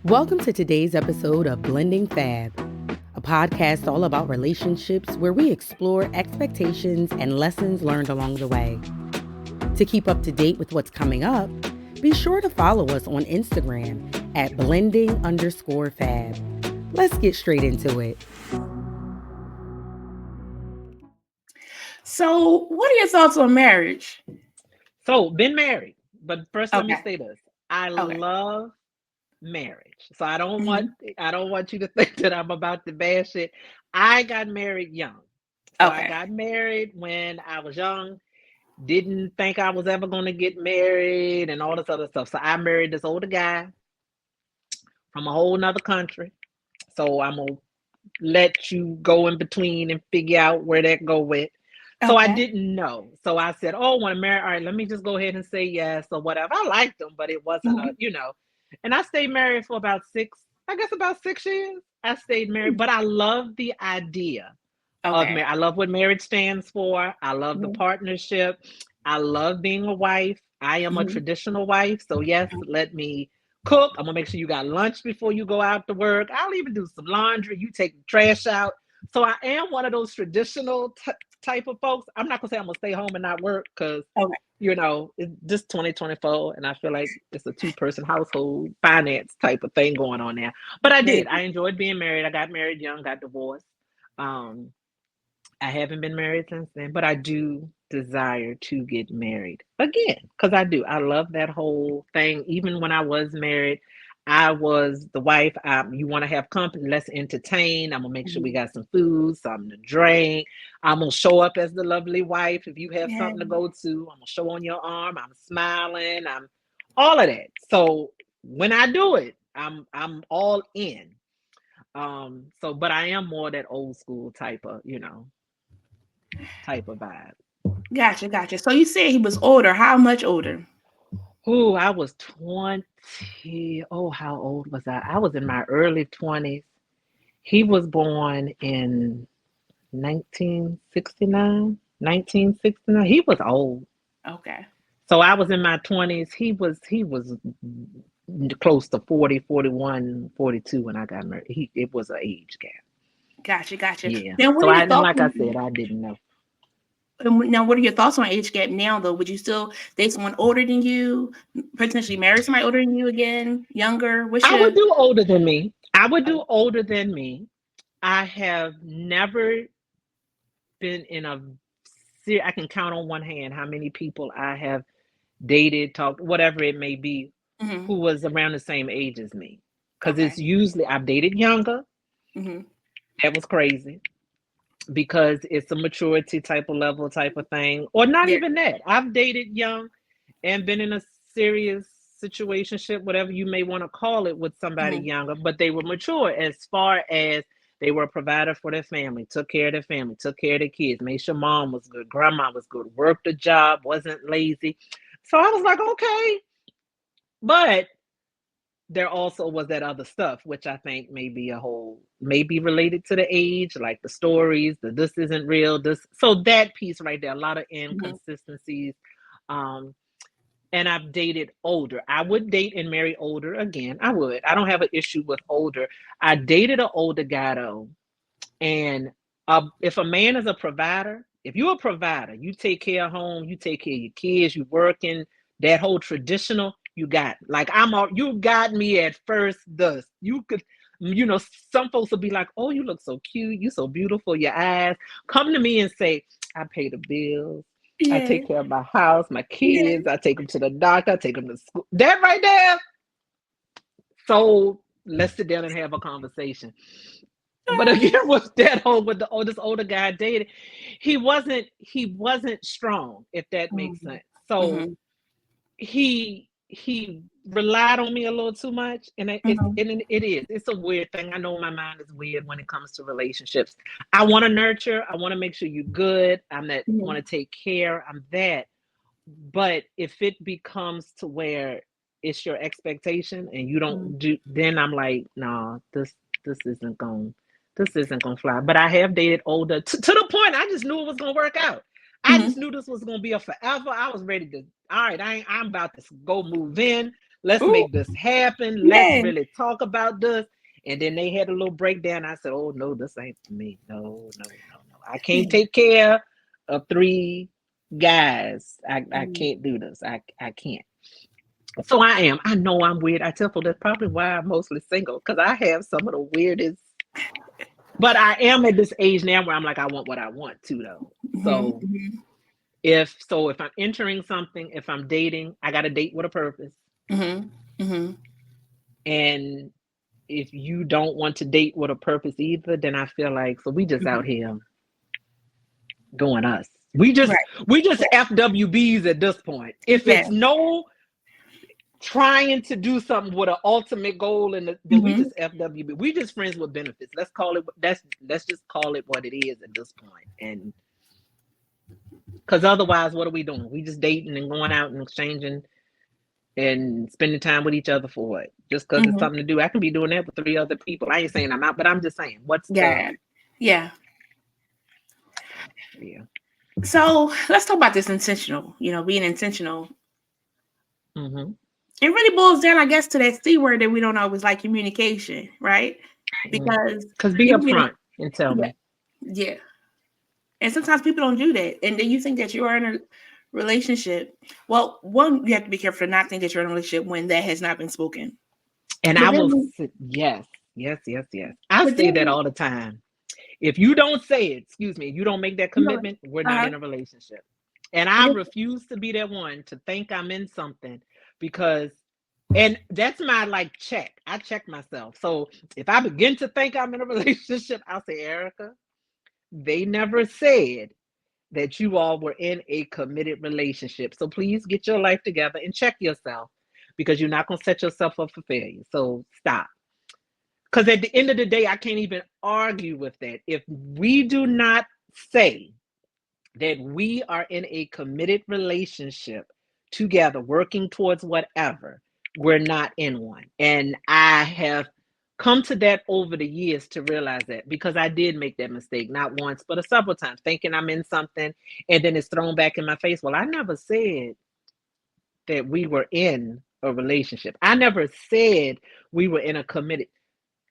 Welcome to today's episode of Blending Fab, a podcast all about relationships where we explore expectations and lessons learned along the way. To keep up to date with what's coming up, be sure to follow us on Instagram at blending_fab. Let's get straight into it. So, what are your thoughts on marriage? So, been married, but first let me Okay. say this. I Okay. love marriage. So I don't want you to think that I'm about to bash it. I got married young. So I Okay. got married when I was young, didn't think I was ever going to get married and all this other stuff. So I married this older guy from a whole nother country. So I'm going to let you go in between and figure out where that go with. So I Okay. didn't know. So I said, oh, I want to marry. All right, let me just go ahead and say yes or whatever. I liked him, but it wasn't Mhm. And I stayed married for about 6 years. I stayed married, but I love the idea of Okay. marriage. I love what marriage stands for. I love the Mhm. partnership. I love being a wife. I am a Mhm. traditional wife. So yes, let me cook. I'm gonna make sure you got lunch before you go out to work. I'll even do some laundry. You take the trash out. So I am one of those traditional type of folks. I'm not gonna say I'm gonna stay home and not work because Okay. it's just 2024, and I feel like it's a two-person household finance type of thing going on there. But I There you did. I enjoyed being married. I got married young, got divorced. Um, I haven't been married since then, but I do desire to get married again because I do. I love that whole thing. Even when I was married, I was the wife. You want to have company? Let's entertain. I'm gonna make sure we go. got some food, something to drink. I'm gonna show up as the lovely wife. If you have Yeah. something to go to, I'm gonna show on your arm. I'm smiling. I'm all of that. So when I do it, I'm all in. But I am more that old school type of vibe. Gotcha. Gotcha. So you said he was older. How much older? Ooh, I was 20. Oh, how old was I? I was in my early 20s. He was born in 1969. 1969. He was old. Okay. So I was in my 20s. He was close to 40, 41, 42 when I got married. It was an age gap. Gotcha. Gotcha. Yeah. Now, what So are I your and thoughts like I said, I didn't know. What are your thoughts on age gap now, though? Would you still date someone older than you? Potentially marry somebody older than you again? Younger? What's I your? would do older than me. I would Oh, do older than me. I have never been in a I can count on one hand how many people I have dated, talked, whatever it may be, hmm. who was around the same age as me. Because Okay. it's usually I've dated younger. Hmm. That was crazy because it's a maturity type of level type of thing, or not There. even that. I've dated young and been in a serious situationship, whatever you may want to call it, with somebody Hmm. younger, but they were mature as far as they were a provider for their family, took care of their family, took care of their kids, made sure mom was good, grandma was good, worked a job, wasn't lazy. So I was like, okay. But there also was that other stuff, which I think may be related to the age, like the stories, the this isn't real, this. So that piece right there, a lot of Hmm. inconsistencies. Um, and I've dated older. I would date and marry older again. I would. I don't have an issue with older. I dated an older guy though, and if a man is a provider, if you're a provider, you take care of home, you take care of your kids, you working, that whole traditional, you got like you got me at first dust. You could, some folks will be like, oh, you look so cute, you so beautiful, your eyes. Come to me and say, I pay the bills. I Yeah. take care of my house, my Yeah. kids. I take them to the doctor. I take them to school. That right there. So let's sit down and have a conversation. But again, with that with the oldest older guy I dated, he wasn't strong, if that makes sense. So Mm-hmm. he relied on me a little too much, and Hmm. it's a weird thing. I know my mind is weird when it comes to relationships. I want to nurture. I want to make sure you're good. I'm that want to take care. I'm that. But if it becomes to where it's your expectation and you Hmm. don't do, then I'm like, nah, this isn't going this isn't gonna fly. But I have dated older to the point I just knew it was gonna work out. I just Hmm. knew this was gonna be a forever. I was ready to, all right, I'm about to go move in. Let's Ooh, make this happen. Let's yeah. really talk about this. And then they had a little breakdown. I said, oh, no, this ain't for me. No. I can't take care of 3 guys. I can't do this. I can't. So I know I'm weird. I tell people that's probably why I'm mostly single, because I have some of the weirdest. But I am at this age now where I'm like, I want what I want too, though. So if I'm entering something, if I'm dating, I got to date with a purpose. And if you don't want to date with a purpose either, then I feel like, so we just out here doing us. We just FWBs at this point. If it's no trying to do something with an ultimate goal, and then we just FWB. We just friends with benefits. Let's just call it what it is at this point. And because otherwise, what are we doing? We just dating and going out and exchanging and spending time with each other for what? Just because it's something to do. I can be doing that with 3 other people. I ain't saying I'm out, but I'm just saying, what's yeah. So let's talk about this intentional, being intentional. Mm-hmm. It really boils down, I guess, to that C word that we don't always like, communication, right? Because be upfront and tell me. Yeah. And sometimes people don't do that. And then you think that you are in a relationship. Well, one, you have to be careful to not think that you're in a relationship when that has not been spoken. And I will say, yes. I say that all the time. If you don't say it, you don't make that commitment, we're not in a relationship. And I refuse to be that one to think I'm in something, because, and that's my check. I check myself. So if I begin to think I'm in a relationship, I'll say, Erica, they never said that you all were in a committed relationship. So please get your life together and check yourself, because you're not going to set yourself up for failure. So stop. Because at the end of the day, I can't even argue with that. If we do not say that we are in a committed relationship together, working towards whatever, we're not in one. And I have come to that over the years to realize that, because I did make that mistake, not once, but several times, thinking I'm in something, and then it's thrown back in my face. Well, I never said that we were in a relationship. I never said we were in a committed.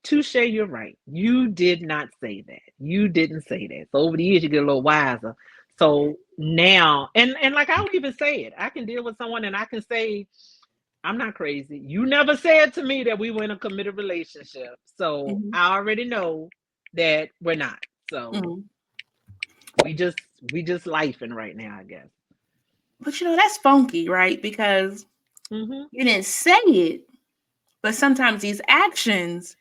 Touche, you're right. You did not say that. You didn't say that. So over the years, you get a little wiser. So now, and like I'll even say it. I can deal with someone and I can say, I'm not crazy. You never said to me that we were in a committed relationship. So I already know that we're not. So we just lifing right now, I guess. But that's funky, right? Because you didn't say it, but sometimes these actions,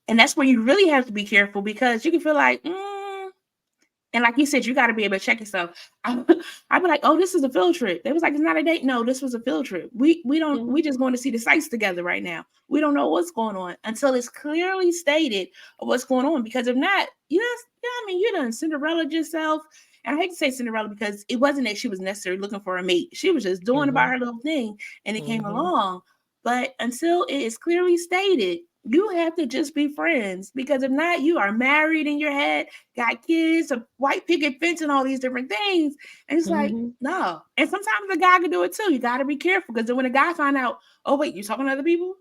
and that's where you really have to be careful, because you can feel like, and like you said, you got to be able to check yourself. I'd be like, oh, this is a field trip. They was like, it's not a date. No, this was a field trip. We just going to see the sights together right now. We don't know what's going on until it's clearly stated of what's going on. Because if not, you done Cinderella yourself. And I hate to say Cinderella, because it wasn't that she was necessarily looking for a mate. She was just doing about her little thing, and it came along. But until it is clearly stated, you have to just be friends, because if not, you are married in your head, got kids, a white picket fence, and all these different things. And it's like, no. And sometimes the guy can do it too. You got to be careful, because then when a guy find out, oh, wait, you talking to other people?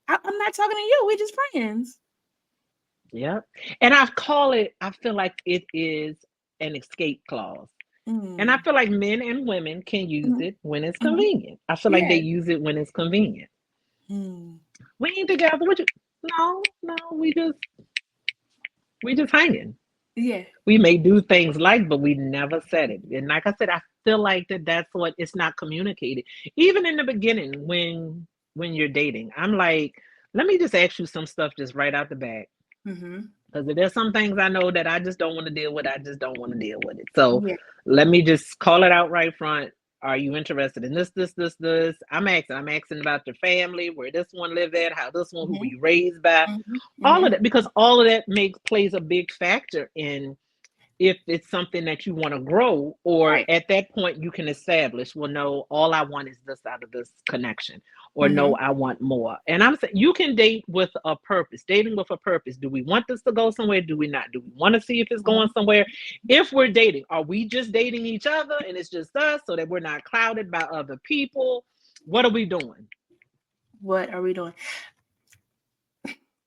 I'm not talking to you. We're just friends. Yep. And I feel like it is an escape clause. And I feel like men and women can use it when it's convenient. I feel like they use it when it's convenient. We ain't together. No, we just hanging. Yeah. We may do things but we never said it. And like I said, I feel like that's what it's not communicated. Even in the beginning, when you're dating, I'm like, let me just ask you some stuff just right out the back. Because if there's some things I know that I just don't want to deal with, I just don't want to deal with it. So let me just call it out right front. Are you interested in this? I'm asking about your family, where this one live at, how this one, who were you raised by, all of that, because all of that plays a big factor in if it's something that you want to grow, or at that point you can establish, well, no, all I want is this out of this connection, or no, I want more. And I'm saying you can date with a purpose, dating with a purpose. Do we want this to go somewhere? Do we not? Do we want to see if it's going somewhere? If we're dating, are we just dating each other and it's just us so that we're not clouded by other people? What are we doing? What are we doing?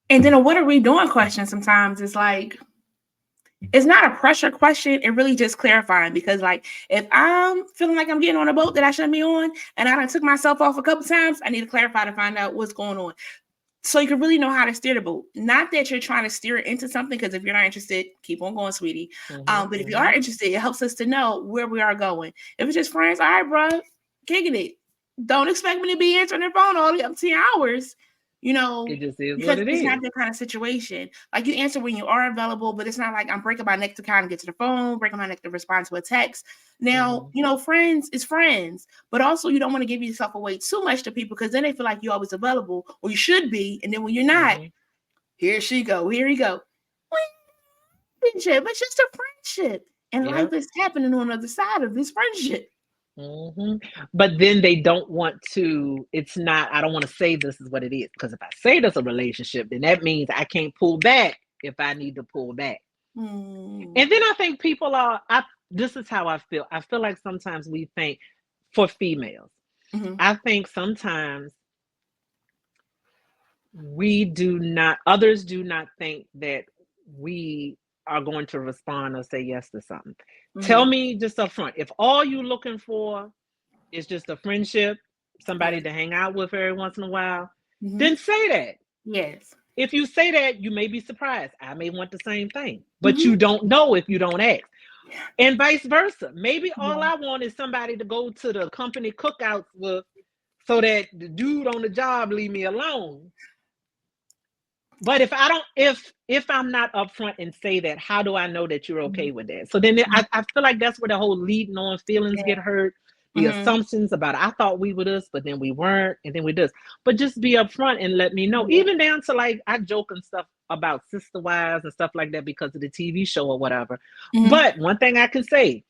And then a what are we doing question sometimes is like, it's not a pressure question. It really just clarifying, because like if I'm feeling like I'm getting on a boat that I shouldn't be on and I done took myself off a couple times, I need to clarify to find out what's going on. So you can really know how to steer the boat. Not that you're trying to steer it into something, because if you're not interested, keep on going, sweetie. But if you are interested, it helps us to know where we are going. If it's just friends, all right, bro, kicking it. Don't expect me to be answering their phone all the up 10 hours. You know, it just is because what it it's is. not that kind of situation. Like, you answer when you are available, but it's not like I'm breaking my neck to kind of get to the phone, breaking my neck to respond to a text. Now, you know, friends is friends, but also you don't want to give yourself away too much to people, because then they feel like you're always available, or you should be, and then when you're not, here she go, here you go. Friendship, it's just a friendship, and life is happening on the other side of this friendship. But then they don't want to, it's not, I don't want to say this is what it is, because if I say there's a relationship, then that means I can't pull back if I need to pull back. And then I think people are, this is how I feel. I feel like sometimes we think, for females, I think sometimes others do not think that we are going to respond or say yes to something. Tell me just up front, if all you're looking for is just a friendship, somebody to hang out with every once in a while, then say that. Yes. If you say that, you may be surprised. I may want the same thing, but you don't know if you don't ask. And vice versa. Maybe all I want is somebody to go to the company cookouts with, so that the dude on the job leave me alone. But if I'm not upfront and say that, how do I know that you're okay with that? So then I feel like that's where the whole leading on feelings get hurt. The assumptions about, I thought we were this, but then we weren't, and then we this. But just be upfront and let me know. Even down to, like, I joke and stuff about sister wives and stuff like that because of the TV show or whatever. But one thing I can say,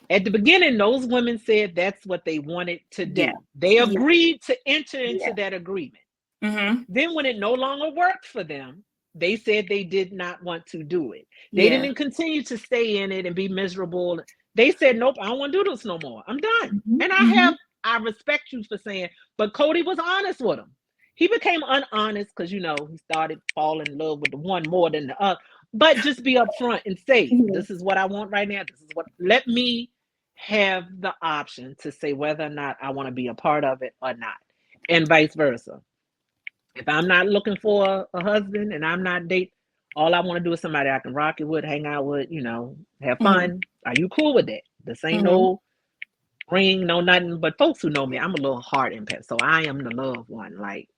at the beginning, those women said that's what they wanted to do. They agreed to enter into that agreement. Then when it no longer worked for them, they said they did not want to do it. They didn't continue to stay in it and be miserable. They said, nope, I don't want to do this no more. I'm done. And I respect you for saying, but Cody was honest with him. He became unhonest because, you know, he started falling in love with the one more than the other. But just be upfront and say, this is what I want right now. This is what, let me have the option to say whether or not I want to be a part of it or not, and vice versa. If I'm not looking for a husband and I'm not dating, all I want to do is somebody I can rock it with, hang out with, you know, have fun. Are you cool with that? This ain't no ring, no nothing. But folks who know me, I'm a little hard impact. So I am the loved one. Like,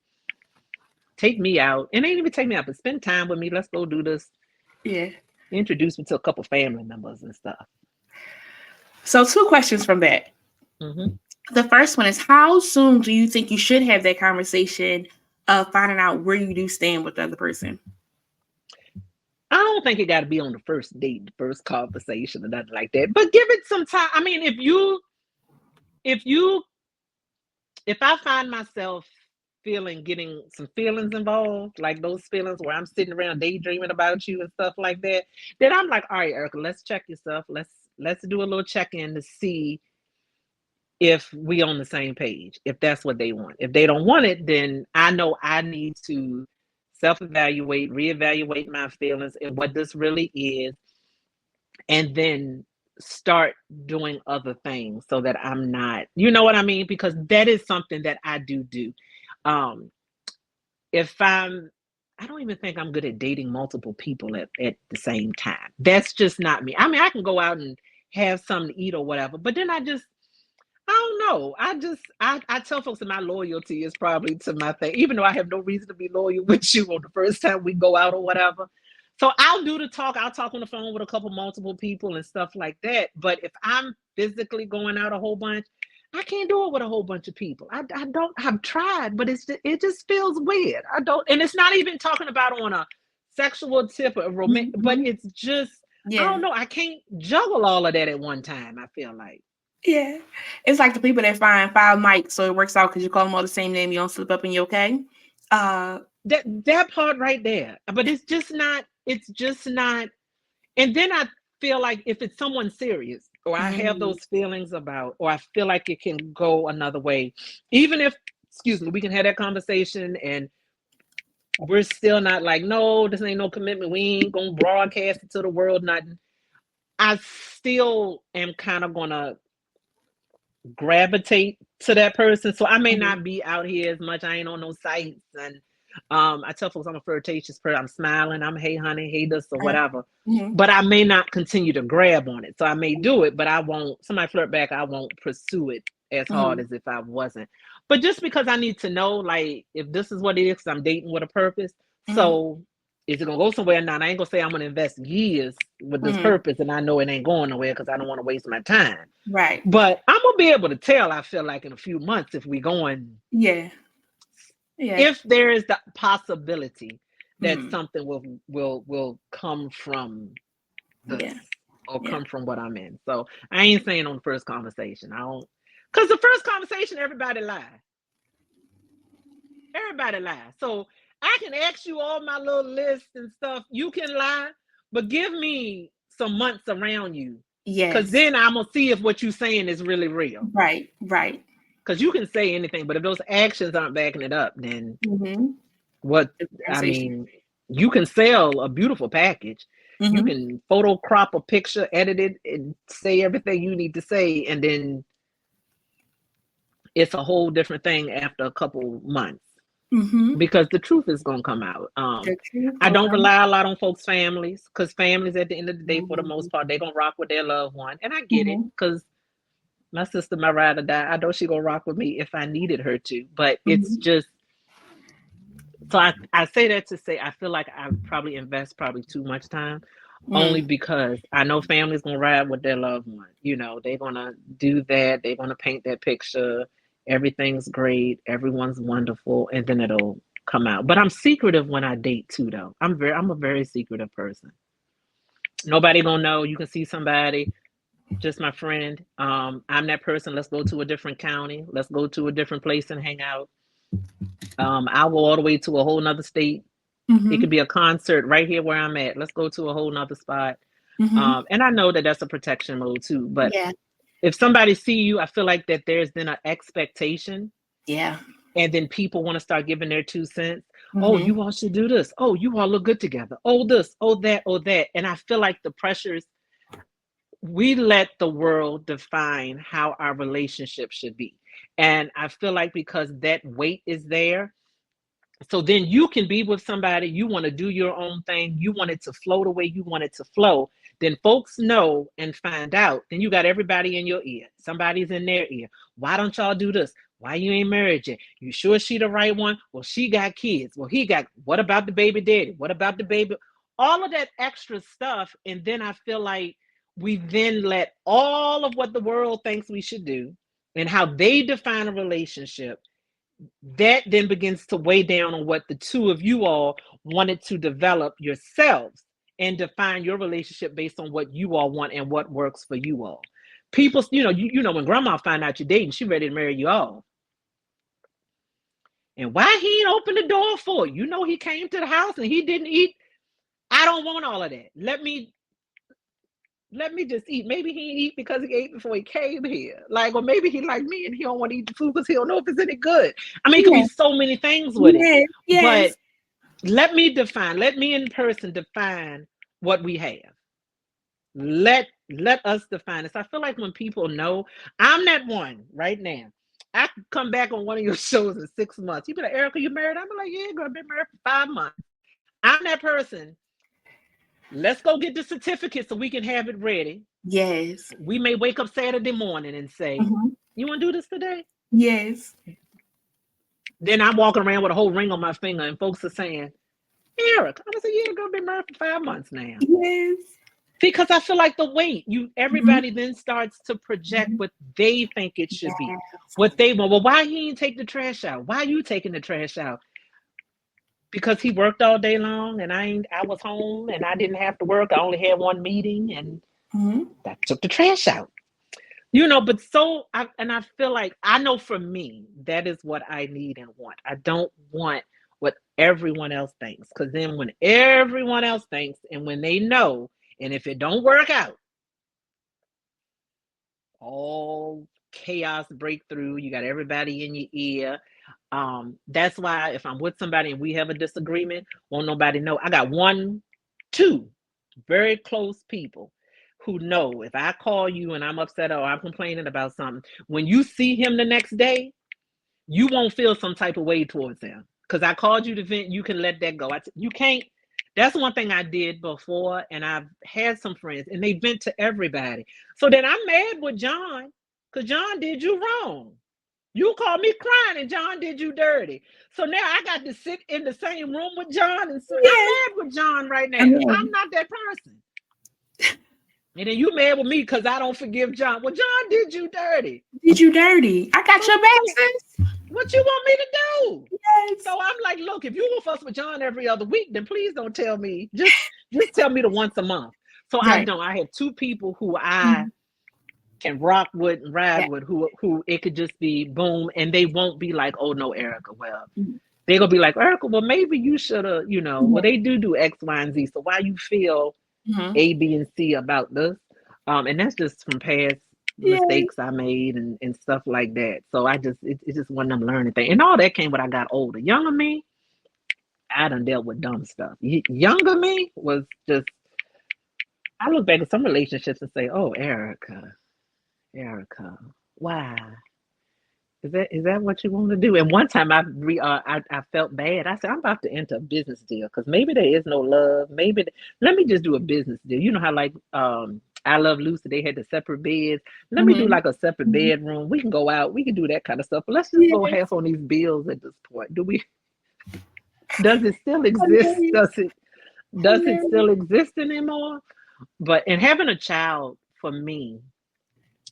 take me out. And ain't even take me out, but spend time with me. Let's go do this. Yeah. Introduce me to a couple family members and stuff. So 2 questions from that. The first one is, how soon do you think you should have that conversation of finding out where you do stand with the other person? I don't think it got to be on the first date, the first conversation or nothing like that, but give it some time. I mean, if I find myself getting some feelings involved, like those feelings where I'm sitting around daydreaming about you and stuff like that, then I'm like, all right, Erica, let's check yourself. Let's do a little check-in to see if we on the same page, if that's what they want. If they don't want it, then I know I need to self-evaluate, reevaluate my feelings and what this really is, and then start doing other things so that I'm not, you know what I mean? Because that is something that I do. I don't even think I'm good at dating multiple people at the same time. That's just not me. I mean, I can go out and have something to eat or whatever, but then I don't know. I tell folks that my loyalty is probably to my thing, even though I have no reason to be loyal with you on the first time we go out or whatever. So I'll do the talk. I'll talk on the phone with multiple people and stuff like that. But if I'm physically going out a whole bunch, I can't do it with a whole bunch of people. I've tried, but it just feels weird. And it's not even talking about on a sexual tip or romantic, but it's just, I don't know. I can't juggle all of that at one time, I feel like. Yeah. It's like the people that find 5 mics, so it works out because you call them all the same name, you don't slip up and you're okay. That part right there. But it's just not, and then I feel like if it's someone serious, or I have those feelings about, or I feel like it can go another way, even if excuse me, we can have that conversation, and we're still not like, no, this ain't no commitment. We ain't gonna broadcast it to the world, nothing. I still am kind of gonna gravitate to that person. So I may not be out here as much. I ain't on no sites. And I tell folks I'm a flirtatious person. I'm smiling. I'm, hey, honey, hey, this or whatever. But I may not continue to grab on it. So I may do it, but I won't. Somebody flirt back, I won't pursue it as hard as if I wasn't. But just because I need to know, like, if this is what it is, I'm dating with a purpose. So is it gonna go somewhere? Now, I ain't gonna say I'm gonna invest years with this purpose, and I know it ain't going nowhere because I don't want to waste my time. Right. But I'm gonna be able to tell, I feel like, in a few months if we going. Yeah. If there is the possibility that something will come from this or come from what I'm in. So I ain't saying on the first conversation. I don't, because the first conversation, everybody lie. Everybody lie. So I can ask you all my little lists and stuff. You can lie, but give me some months around you. Yes. Because then I'm gonna see if what you're saying is really real. Right. Right. Because you can say anything, but if those actions aren't backing it up, then what? I mean, you can sell a beautiful package. You can photo crop a picture, edit it, and say everything you need to say, and then it's a whole different thing after a couple months. Because the truth is going to come out. I don't rely a lot on folks' families, because families at the end of the day, for the most part, they're going to rock with their loved one. And I get it, because my sister, my ride or die, I know she's going to rock with me if I needed her to. But it's just, so I say that to say, I feel like I probably invest too much time, only because I know families going to ride with their loved one. You know, they're going to do that. They're going to paint that picture. Everything's great. Everyone's wonderful. And then it'll come out. But I'm secretive when I date too, though. I'm a very secretive person. Nobody gonna know. You can see somebody, just my friend. I'm that person. Let's go to a different county. Let's go to a different place and hang out. I'll go all the way to a whole nother state. It could be a concert right here where I'm at. Let's go to a whole nother spot. And I know that that's a protection mode too. But if somebody see you, I feel like that there's then an expectation. Yeah. And then people want to start giving their 2 cents. Oh, you all should do this. Oh, you all look good together. Oh, this, oh, that, oh, that. And I feel like the pressures, we let the world define how our relationship should be. And I feel like because that weight is there, so then you can be with somebody, you want to do your own thing, you want it to flow the way you want it to flow, then folks know and find out, then you got everybody in your ear. Somebody's in their ear. Why don't y'all do this? Why you ain't married yet? You sure she the right one? Well, she got kids. Well, he got, what about the baby daddy? What about the baby? All of that extra stuff. And then I feel like we then let all of what the world thinks we should do and how they define a relationship, that then begins to weigh down on what the two of you all wanted to develop yourselves and define your relationship based on what you all want and what works for you all. People, you know, when grandma find out you're dating, she ready to marry you all. And why he ain't open the door for you? You know, he came to the house and he didn't eat. I don't want all of that. Let me just eat. Maybe he eat because he ate before he came here. Like, or maybe he like me and he don't want to eat the food because he don't know if it's any good. I mean, it could be so many things with it. But let me in person define what we have. Let us define this. I feel like when people know, I'm that one right now. I could come back on one of your shows in 6 months. You be like, Erica, you married? I'm like, yeah, girl, I've been married for 5 months. I'm that person. Let's go get the certificate so we can have it ready. Yes. We may wake up Saturday morning and say, you want to do this today? Yes. Then I'm walking around with a whole ring on my finger and folks are saying, Erica, I'm going to say, yeah, girl, been married for 5 months now. Yes. Because I feel like the weight, everybody then starts to project what they think it should be. What they want. Well, why he didn't take the trash out? Why are you taking the trash out? Because he worked all day long and I was home and I didn't have to work. I only had one meeting and that took the trash out. You know, but I feel like, I know for me, that is what I need and want. I don't want what everyone else thinks. Because then when everyone else thinks and when they know, and if it don't work out, all chaos break through. You got everybody in your ear. That's why if I'm with somebody and we have a disagreement, won't nobody know. I got 2 very close people who know if I call you and I'm upset or I'm complaining about something, when you see him the next day, you won't feel some type of way towards him. Because I called you to vent, you can let that go. You can't. That's one thing I did before, and I've had some friends, and they vent to everybody. So then I'm mad with John, because John did you wrong. You called me crying, and John did you dirty. So now I got to sit in the same room with John, and so I'm mad with John right now. I'm not that person. And then you mad with me because I don't forgive John. Well, John did you dirty. Did you dirty? I got your back, sis. What you want me to do? Yes. So I'm like, look, if you will fuss with John every other week, then please don't tell me. Just tell me the once a month. So right. I don't. I have 2 people who I can rock with and ride with, who it could just be boom, and they won't be like, oh no, Erica. Well, they're gonna be like, Erica, well, maybe you should have, well, they do X, Y, and Z. So why you feel A, B, and C about this? And that's just from past mistakes I made and stuff like that. So it's just one of them learning things. And all that came when I got older. Younger me, I done dealt with dumb stuff. Younger me was just, I look back at some relationships and say, oh, Erica, why? Is that what you want to do? And one time I felt bad. I said, I'm about to enter a business deal because maybe there is no love. Let me just do a business deal. You know how like I Love Lucy, they had the separate beds. Let me do like a separate bedroom. We can go out. We can do that kind of stuff. But let's just go half on these bills at this point. Does it still exist? Does it still exist anymore? And having a child for me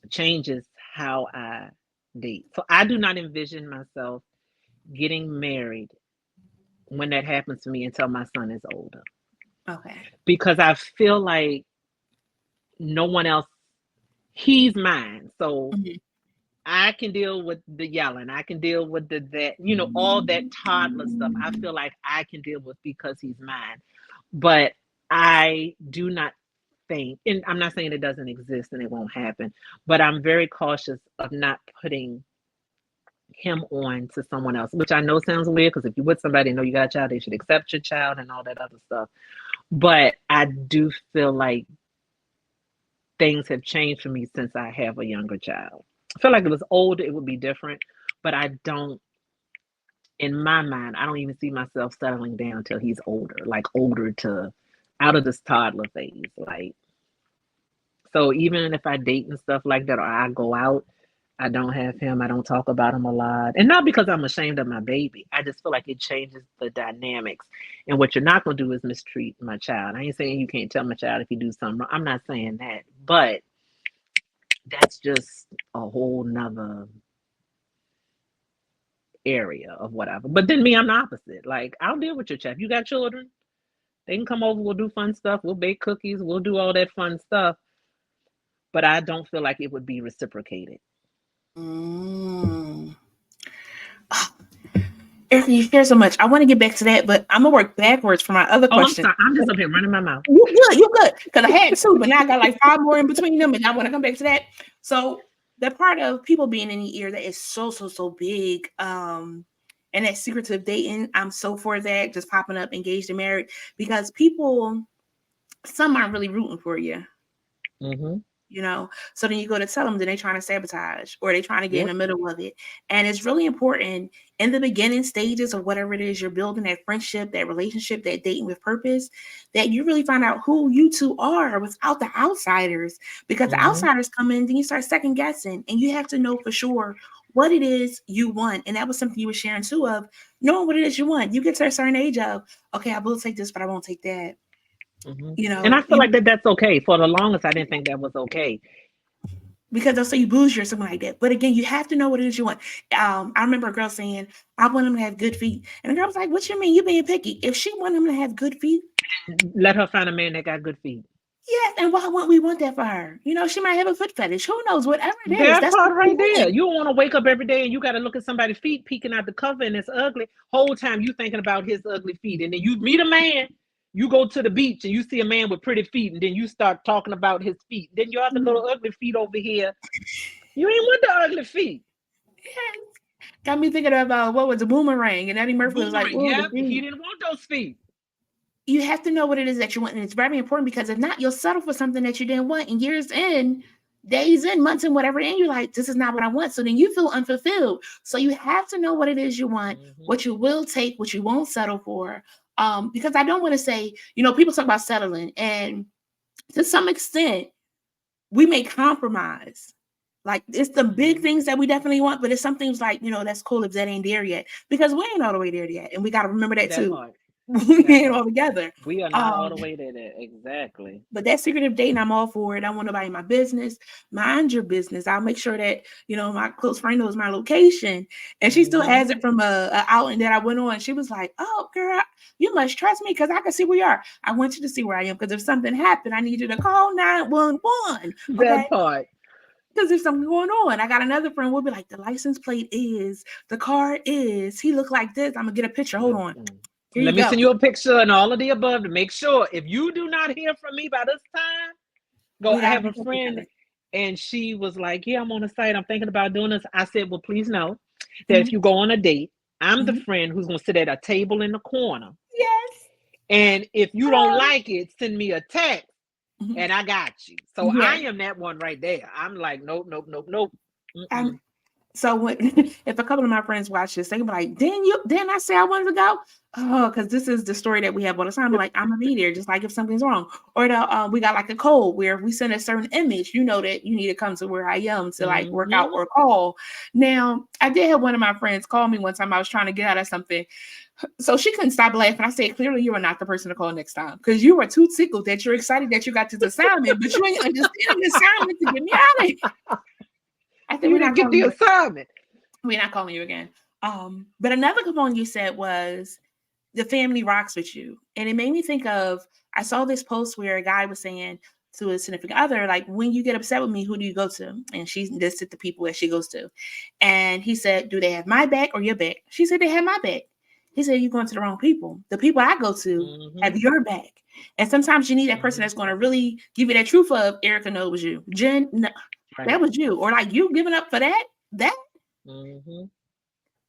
changes how I date. So I do not envision myself getting married when that happens to me until my son is older. Okay. Because I feel like no one else, he's mine. So I can deal with the yelling. I can deal with that, all that toddler stuff. I feel like I can deal with because he's mine. But I do not think, and I'm not saying it doesn't exist and it won't happen, but I'm very cautious of not putting him on to someone else, which I know sounds weird because if you're with somebody and know you got a child, they should accept your child and all that other stuff. But I do feel like things have changed for me since I have a younger child. I feel like if it was older, it would be different, but I don't, in my mind, I don't even see myself settling down till he's older, like older to out of this toddler phase. Like, so even if I date and stuff like that, or I go out, I don't have him. I don't talk about him a lot. And not because I'm ashamed of my baby. I just feel like it changes the dynamics. And what you're not going to do is mistreat my child. I ain't saying you can't tell my child if you do something wrong. I'm not saying that. But that's just a whole nother area of whatever. But then me, I'm the opposite. Like, I'll deal with your child. You got children, they can come over. We'll do fun stuff. We'll bake cookies. We'll do all that fun stuff. But I don't feel like it would be reciprocated. Erica, you share so much. I want to get back to that, but I'm gonna work backwards for my other question. I'm just up here running my mouth. You good. Because I had 2, but now I got like 5 more in between them, and I want to come back to that. So the part of people being in the ear that is so big, and that secretive dating, I'm so for that, just popping up engaged and married, because some aren't really rooting for you. So then you go to tell them, then they trying to sabotage or they trying to get in the middle of it. And it's really important in the beginning stages of whatever it is you're building, that friendship, that relationship, that dating with purpose, that you really find out who you two are without the outsiders, because the outsiders come in, then you start second guessing, and you have to know for sure what it is you want. And that was something you were sharing too, of knowing what it is you want. You get to a certain age of, okay, I will take this, but I won't take that. And I feel like that's okay. For the longest, I didn't think that was okay. Because they'll say you bougie or something like that. But again, you have to know what it is you want. I remember a girl saying, I want him to have good feet. And the girl was like, what you mean? You being picky. If she want him to have good feet, let her find a man that got good feet. Yes, and why wouldn't we want that for her? She might have a foot fetish. Who knows? Whatever it is. That's part right there. You don't want to wake up every day and you got to look at somebody's feet peeking out the cover and it's ugly. Whole time you thinking about his ugly feet. And then you meet a man, you go to the beach and you see a man with pretty feet, and then you start talking about his feet. Then you have the little ugly feet over here. You ain't want the ugly feet. Yes. Got me thinking about what was a boomerang, and Eddie Murphy was like, "Oh, yeah, he didn't want those feet." You have to know what it is that you want, and it's very important because if not, you'll settle for something that you didn't want. And years in, days in, months in, whatever, and you're like, "This is not what I want." So then you feel unfulfilled. So you have to know what it is you want, what you will take, what you won't settle for. Because I don't want to say, people talk about settling, and to some extent, we may compromise. Like it's the big things that we definitely want, but it's some things like, that's cool if that ain't there yet, because we ain't all the way there yet. And we got to remember that too. Part. We ain't all together. We are not all the way there. Exactly. But that secretive dating, I'm all for it. I don't want nobody in my business. Mind your business. I'll make sure that, my close friend knows my location. And she still has it from a outing that I went on. She was like, "Oh, girl, you must trust me because I can see where you are." I want you to see where I am because if something happened, I need you to call 911. Okay? That part. Because there's something going on. I got another friend will be like, "The license plate is, the car is, he looked like this. I'm going to get a picture. Hold on. Let me send you a picture and all of the above to make sure if you do not hear from me by this time, go." I have a friend and she was like, "Yeah, I'm on the site. I'm thinking about doing this." I said, "Well, please know that if you go on a date, I'm the friend who's going to sit at a table in the corner. Yes. And if you don't like it, send me a text and I got you." So I am that one right there. I'm like, nope. So if a couple of my friends watch this, they can be like, didn't I say I wanted to go? Oh, because this is the story that we have all the time. Like, I'm gonna be there, just like if something's wrong. Or we got like a code where if we send a certain image, you know that you need to come to where I am to like work out or call. Now, I did have one of my friends call me one time. I was trying to get out of something. So she couldn't stop laughing. I said, "Clearly, you are not the person to call next time because you were too tickled that you're excited that you got to the assignment, but you ain't understanding the assignment to get me out of here." I think we didn't get the assignment. We're not calling you again. But another component you said was the family rocks with you. And it made me think of, I saw this post where a guy was saying to a significant other, like, "When you get upset with me, who do you go to?" And she listed the people that she goes to. And he said, "Do they have my back or your back?" She said, "They have my back." He said, "You're going to the wrong people. The people I go to have your back." And sometimes you need that person that's going to really give you that truth of, "Erica, no, it was you. Jen, no, that was you." Or like, "You giving up for that?"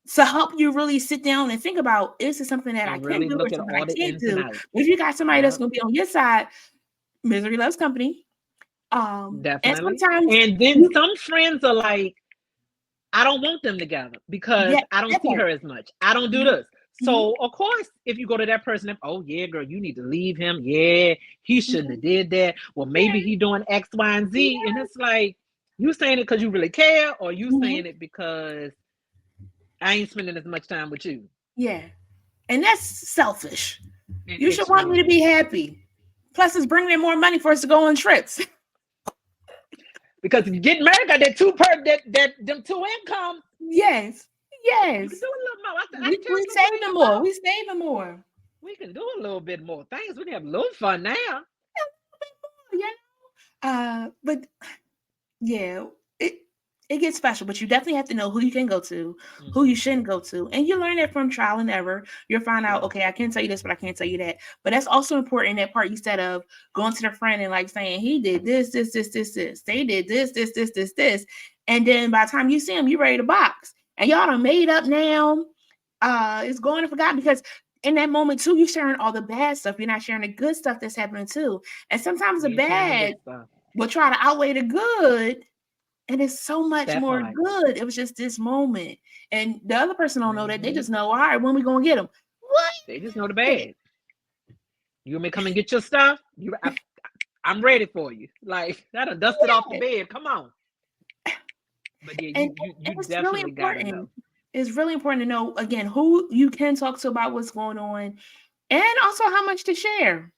So help you really sit down and think about, is it something that I can do or something I can't do? If you got somebody that's going to be on your side, misery loves company. Definitely. And then some friends are like, "I don't want them together because I don't see her as much. I don't do this." So of course, if you go to that person, "Oh yeah, girl, you need to leave him. Yeah, he shouldn't have did that. Well, maybe he doing X, Y, and Z." And it's like, you saying it because you really care, or you saying it because I ain't spending as much time with you? Yeah. And that's selfish. You should want me to be happy. Plus, it's bringing in more money for us to go on trips. Because getting married got that them two income. Yes. You can do a little more. We saving more. We saving more. We can do a little bit more things. We can have a little fun now. Yeah. But yeah, it gets special, but you definitely have to know who you can go to, who you shouldn't go to. And you learn that from trial and error. You'll find out, okay, I can tell you this, but I can't tell you that. But that's also important in that part you said of going to the friend and like saying, "He did this. They did this. And then by the time you see them, you're ready to box. And y'all done made up now. It's going and forgotten because in that moment too, you're sharing all the bad stuff. You're not sharing the good stuff that's happening too. And sometimes the bad will try to outweigh the good. And it's so much more good. It was just this moment. And the other person don't know that. They just know, all right, when we going to get them? What? They just know the bad. You want me to come and get your stuff? I'm ready for you. Like, I done dusted off the bed. Come on. But yeah, you definitely really got to know. It's really important to know, again, who you can talk to about what's going on and also how much to share.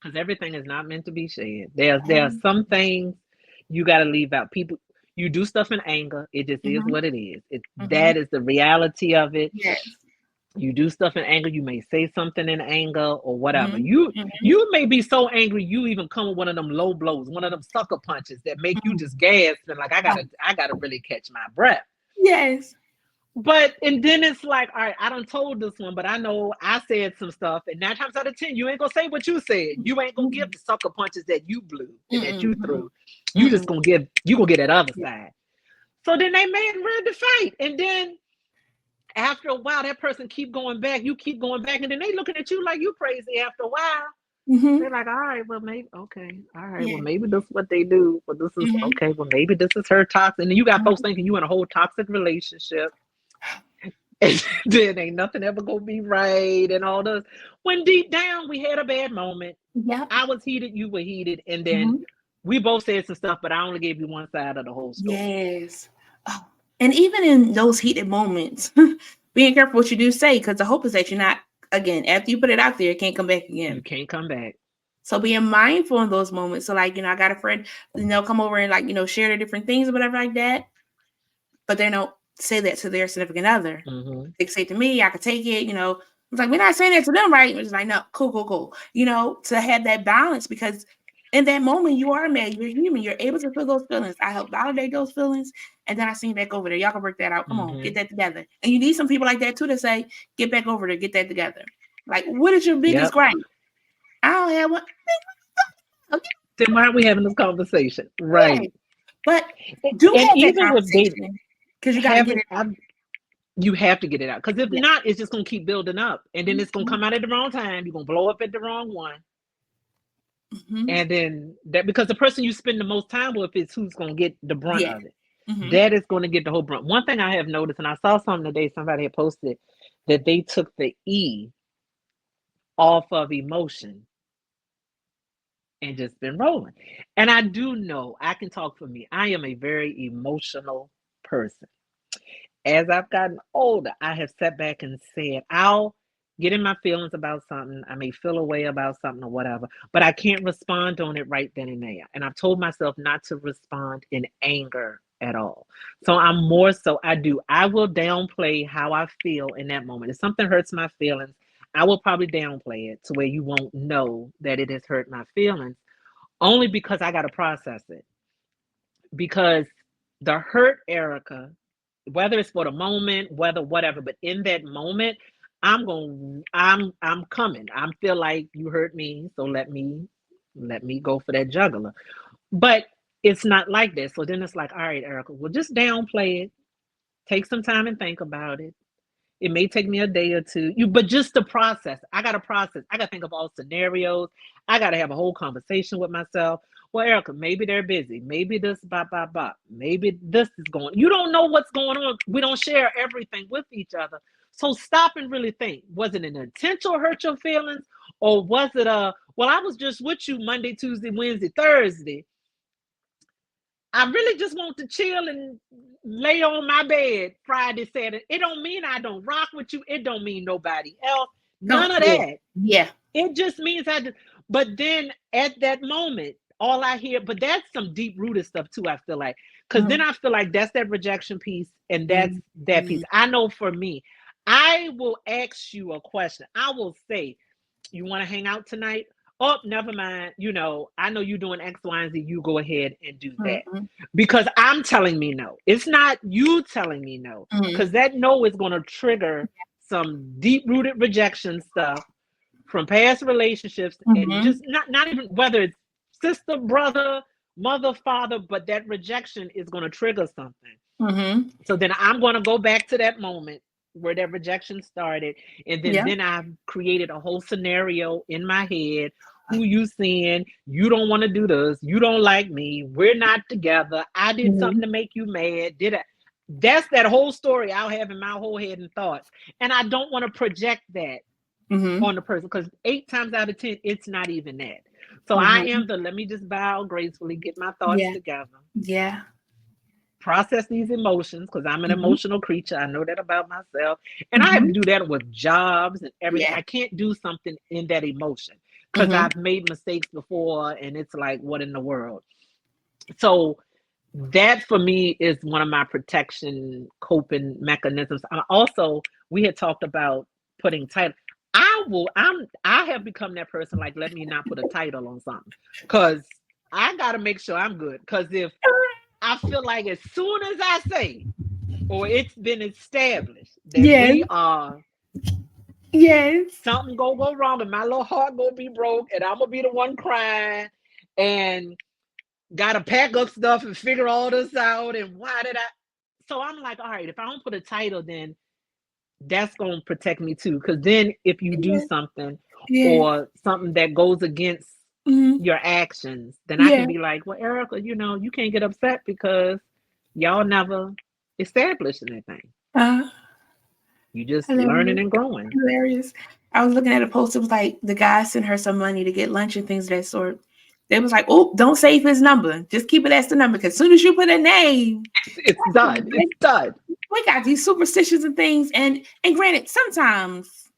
Because everything is not meant to be shared. There are some things you got to leave out. People, you do stuff in anger. It just is what it is. That is the reality of it. Yes. You do stuff in anger. You may say something in anger or whatever. You may be so angry you even come with one of them low blows, one of them sucker punches that make you just gasp and like I gotta really catch my breath. Yes. And then it's like, all right, I done told this one, but I know I said some stuff, and 9 times out of 10, you ain't gonna say what you said. You ain't gonna give the sucker punches that you blew and that you threw. You just gonna get that other side. So then they made ready to fight. And then after a while, that person keep going back, you keep going back, and then they looking at you like you crazy after a while. They're like, all right, well, maybe, okay. All right, well, maybe this is what they do. But this is, okay, well, maybe this is her toxic. And then you got folks thinking you in a whole toxic relationship. And then ain't nothing ever gonna be right and all this. When deep down, we had a bad moment. Yep. I was heated, you were heated. And then we both said some stuff, but I only gave you one side of the whole story. Yes. Oh, and even in those heated moments, being careful what you do say, because the hope is that you're not, again, after you put it out there, it can't come back again. You can't come back. So being mindful in those moments. So like, I got a friend, come over and like, share their different things or whatever like that. But they don't say that to their significant other. They say to me, I could take it, It's like, we're not saying that to them, right? It's like, no, cool. To have that balance, because in that moment, you are mad, you're human, you're able to feel those feelings. I help validate those feelings, and then I send you back over there. Y'all can work that out. Come on, get that together. And you need some people like that too to say, get back over there, get that together. Like, what is your biggest gripe? I don't have one. Then why are we having this conversation? Right. But do have even that conversation, because you got to get it out. You have to get it out, because if not, it's just going to keep building up, and then it's going to come out at the wrong time. You're going to blow up at the wrong one. And then that, because the person you spend the most time with is who's going to get the brunt of it. That is going to get the whole brunt. One thing I have noticed, and I saw something today, somebody had posted that they took the E off of emotion and just been rolling. And I do know, I can talk for me, I am a very emotional person. As I've gotten older, I have sat back and said, I'll get in my feelings about something. I may feel a way about something or whatever, but I can't respond on it right then and there. And I've told myself not to respond in anger at all. So I'm more so, I will downplay how I feel in that moment. If something hurts my feelings, I will probably downplay it to where you won't know that it has hurt my feelings, only because I got to process it. Because the hurt, Erica, whether it's for the moment, whatever, but in that moment, I'm coming. I feel like you hurt me, so let me go for that jugular. But it's not like that. So then it's like, all right, Erica, well, just downplay it. Take some time and think about it. It may take me a day or two, but just the process. I got to process. I got to think of all scenarios. I got to have a whole conversation with myself. Well, Erica, maybe they're busy. Maybe this, maybe this is going. You don't know what's going on. We don't share everything with each other. So stop and really think. Was it an intentional hurt your feelings? Or was it I was just with you Monday, Tuesday, Wednesday, Thursday. I really just want to chill and lay on my bed Friday, Saturday. It don't mean I don't rock with you. It don't mean nobody else. None of that. Yeah. It just means but then at that moment, all I hear, but that's some deep rooted stuff too, I feel like. Because then I feel like that's that rejection piece, and that's that piece. I know for me, I will ask you a question. I will say, you want to hang out tonight? Oh, never mind. I know you're doing X, Y, and Z. You go ahead and do that. Because I'm telling me no. It's not you telling me no. Because that no is going to trigger some deep-rooted rejection stuff from past relationships. And just not even whether it's sister, brother, mother, father, but that rejection is going to trigger something. So then I'm going to go back to that moment where that rejection started, and then I've created a whole scenario in my head. Who you seeing? You don't want to do this. You don't like me. We're not together. I did something to make you mad. That's that whole story I'll have in my whole head and thoughts, and I don't want to project that on the person, because 8 times out of 10 it's not even that. So I am let me just bow gracefully, get my thoughts together. Process these emotions, because I'm an emotional creature. I know that about myself. And I have to do that with jobs and everything. I can't do something in that emotion, because I've made mistakes before, and it's like, what in the world? So that for me is one of my protection coping mechanisms. Also, we had talked about putting title. I have become that person, like, let me not put a title on something, because I got to make sure I'm good. Because if I feel like as soon as I say, or it's been established that we are, something go wrong, and my little heart gonna be broke, and I'm gonna be the one crying, and gotta pack up stuff and figure all this out, and why did I? so I'm like, all right, if I don't put a title, then that's going to protect me too. Because then if you do something or something that goes against your actions, then I can be like, well, Erica, you can't get upset because y'all never established anything. You just learning and growing. Hilarious. I was looking at a post. It was like the guy sent her some money to get lunch and things of that sort. They was like, oh, don't save his number. Just keep it as the number. Because as soon as you put a name, it's done. It's done. We got these superstitions and things. And granted, sometimes,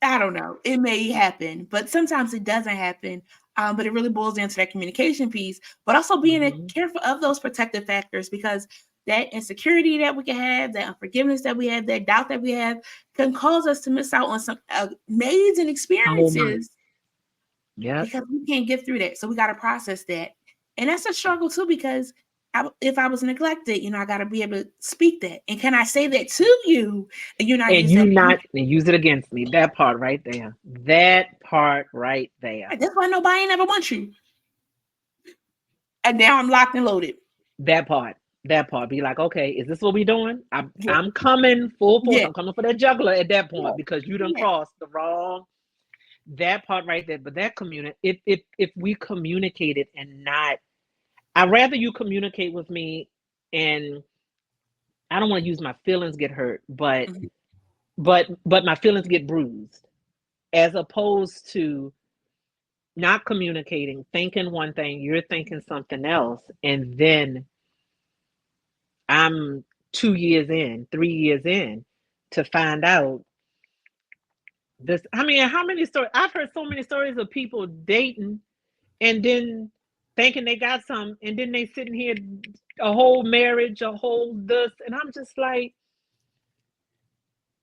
I don't know, it may happen, but sometimes it doesn't happen. But it really boils down to that communication piece, but also being careful of those protective factors, because that insecurity that we can have, that unforgiveness that we have, that doubt that we have can cause us to miss out on some amazing experiences. Yeah. Because we can't get through that. So we got to process that. And that's a struggle too, because if I was neglected, I got to be able to speak that. And can I say that to you? And you're not use it against me. That part right there. That part right there. That's why nobody ain't ever want you. And now I'm locked and loaded. That part. Be like, okay, is this what we doing? I'm coming full force. I'm coming for that juggler at that point because you done crossed the wrong. That part right there. But that if we communicated and not, I'd rather you communicate with me, and I don't want to use my feelings get hurt, but my feelings get bruised, as opposed to not communicating, thinking one thing, you're thinking something else, and then I'm 2 years in, 3 years in to find out this. I mean, how many stories? I've heard so many stories of people dating and then thinking they got some, and then they sitting here a whole marriage, a whole this, and I'm just like,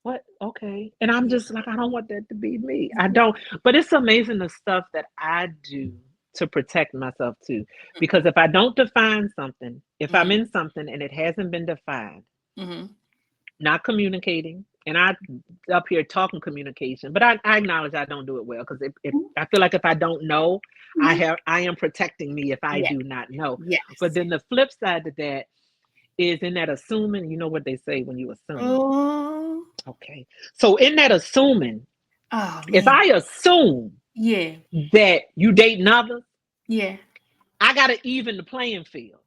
what? Okay. And I'm just like, I don't want that to be me. I don't. But it's amazing the stuff that I do to protect myself too. Because if I don't define something, if I'm in something and it hasn't been defined, not communicating, and I up here talking communication, but I acknowledge I don't do it well, because if I feel like if I don't know, I am protecting me if I do not know. Yes. But then the flip side to that is in that assuming, you know what they say when you assume. Okay. So in that assuming, if I assume that you dating others, I gotta even the playing field.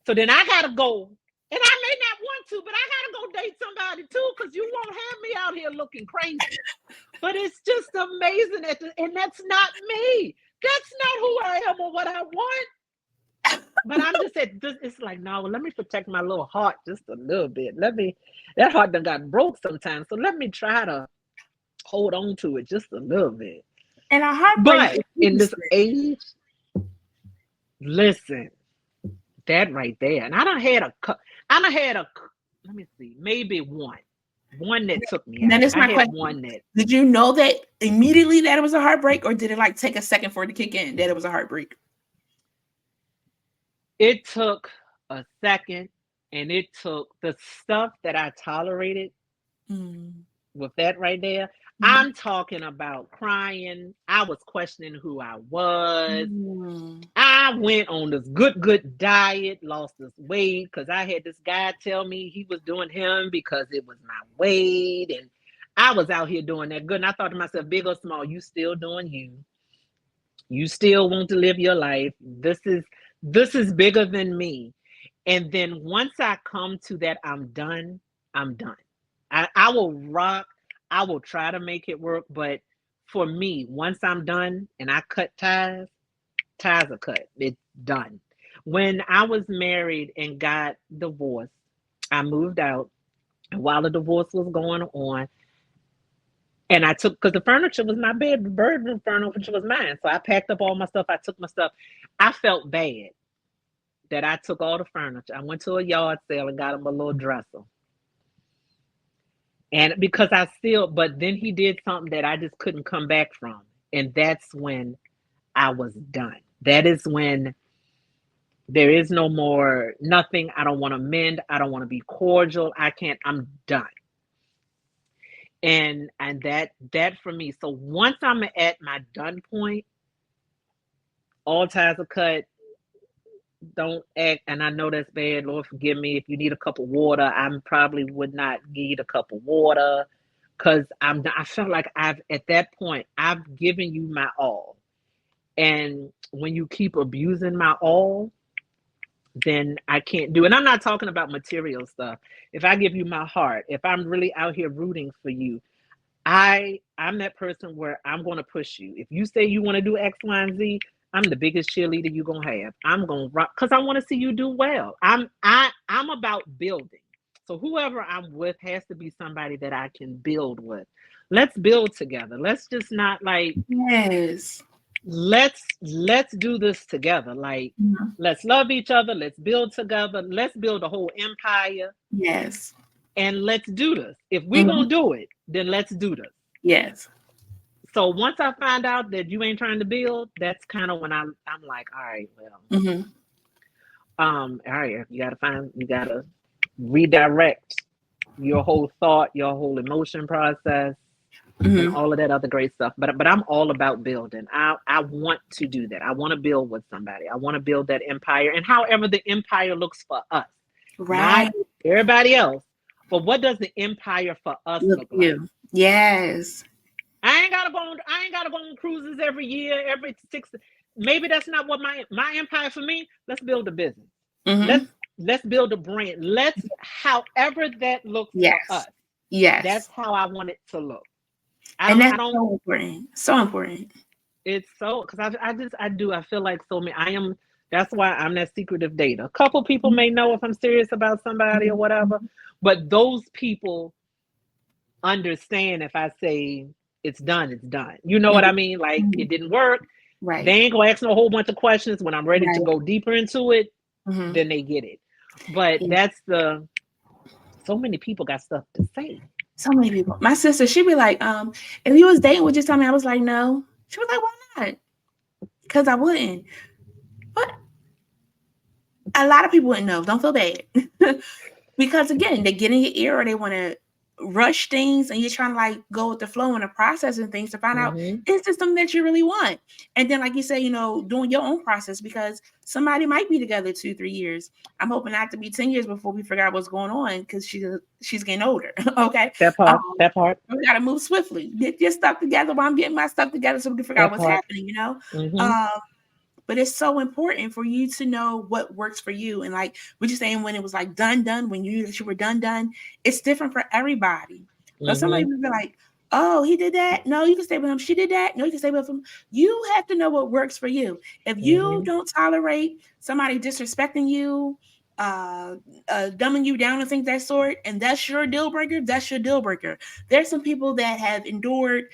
So then I gotta go, and I may not want to, but I gotta go date somebody too, because you won't have me out here looking crazy. But it's just amazing and that's not me. That's not who I am or what I want. But I'm just saying, it's like, no, let me protect my little heart just a little bit. That heart done got broke sometimes, so let me try to hold on to it just a little bit. And a heartbreak. But in this age, listen, that right there. And I done had a, let me see, maybe one that took me out. That is my question. One that. Did you know that immediately that it was a heartbreak, or did it like take a second for it to kick in that it was a heartbreak? It took a second, and it took the stuff that I tolerated with that right there. I'm talking about crying. I was questioning who I was. I went on this good diet, lost this weight because I had this guy tell me he was doing him because it was my weight. And I was out here doing that good. And I thought to myself, big or small, you still doing you. You still want to live your life. This is bigger than me. And then once I come to that, I'm done. I will rock. I will try to make it work. But for me, once I'm done and I cut ties are cut. It's done. When I was married and got divorced, I moved out. And while the divorce was going on, and I took, because the furniture was my bedroom furniture was mine. So I packed up all my stuff. I took my stuff. I felt bad that I took all the furniture. I went to a yard sale and got him a little dresser. And because but then he did something that I just couldn't come back from. And that's when I was done. That is when there is no more nothing. I don't want to mend. I don't want to be cordial. I'm done. And that for me. So once I'm at my done point, all ties are cut. don't act, and I know that's bad. Lord forgive me. If you need a cup of water, I probably would not need a cup of water, because I felt like at that point I've given you my all. And when you keep abusing my all, then I can't do it. And I'm not talking about material stuff. If I give you my heart, if I'm really out here rooting for you, I'm that person where I'm going to push you. If you say you want to do X, Y, and Z, I'm the biggest cheerleader you're gonna have. I'm gonna rock because I want to see you do well. I'm about building. So whoever I'm with has to be somebody that I can build with. Let's build together. Let's just not like, Yes. let's do this together. Like, let's love each other. Let's build together. Let's build a whole empire. Yes. And let's do this. If we're gonna do it, then let's do this. Yes. So once I find out that you ain't trying to build, that's kind of when I'm like, all right, well, all right, you gotta redirect your whole thought, your whole emotion process, and all of that other great stuff. But I'm all about building. I want to do that. I want to build with somebody. I want to build that empire, and however the empire looks for us, right? Not everybody else. But what does the empire for us look like? Yes. I ain't gotta go on cruises every year, every 6. Maybe that's not what my empire for me. Let's build a business. Let's build a brand. Let's however that looks for us. Yes. That's how I want it to look. That's so important. So important. It's so because I feel like so many. That's why I'm that secretive dater. A couple people may know if I'm serious about somebody or whatever, but those people understand if I say it's done, it's done. You know what I mean? Like it didn't work. Right. They ain't gonna ask no whole bunch of questions. When I'm ready to go deeper into it, then they get it. But that's so many people got stuff to say. So many people. My sister, she'd be like, if you was dating, would you tell me? I was like, no. She was like, why not? Because I wouldn't. But a lot of people wouldn't know. Don't feel bad. Because again, they get in your ear or they want to rush things and you're trying to like go with the flow and the process and things to find out is this something that you really want? And then like you say, doing your own process because somebody might be together 2-3 years. I'm hoping not to be 10 years before we figure out what's going on because she's getting older. Okay. That part. We gotta move swiftly. Get your stuff together while I'm getting my stuff together so we can figure out what's happening, But it's so important for you to know what works for you. And like what you're saying, when it was like done, when you were done, it's different for everybody. So somebody would be like, oh, he did that. No, you can stay with him. She did that. No, you can stay with him. You have to know what works for you. If you don't tolerate somebody disrespecting you, dumbing you down and things that sort, and that's your deal breaker, that's your deal breaker. There's some people that have endured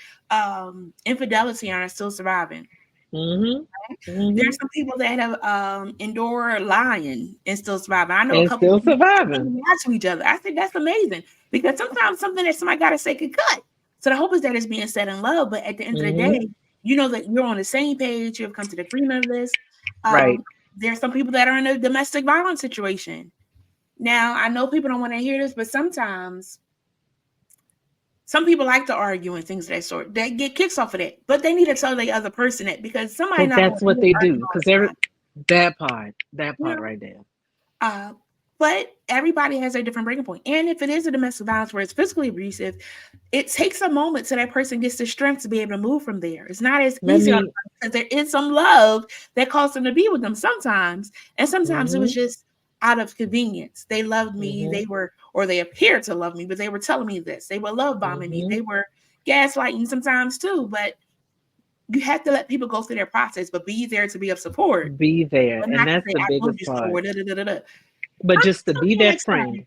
infidelity and are still surviving. There's some people that have endured lying and still surviving. I know a couple still surviving. Watching each other. I think that's amazing because sometimes something that somebody gotta say could cut. So the hope is that it's being said in love, but at the end of the day, you know that you're on the same page. You've come to the agreement of this. Right. There's some people that are in a domestic violence situation. Now I know people don't want to hear this, but sometimes some people like to argue and things of that sort. They get kicks off of that, but they need to tell the other person that because somebody that's what they do. Because that part right there. But everybody has a different breaking point. And if it is a domestic violence where it's physically abusive, it takes a moment so that person gets the strength to be able to move from there. It's not as easy because there is some love that caused them to be with them sometimes. And sometimes it was just out of convenience. They loved me. They appeared to love me, but they were telling me this. They were love bombing me. They were gaslighting sometimes too. But you have to let people go through their process, but be there to be of support. Be there. And that's the biggest part. But just to be that friend,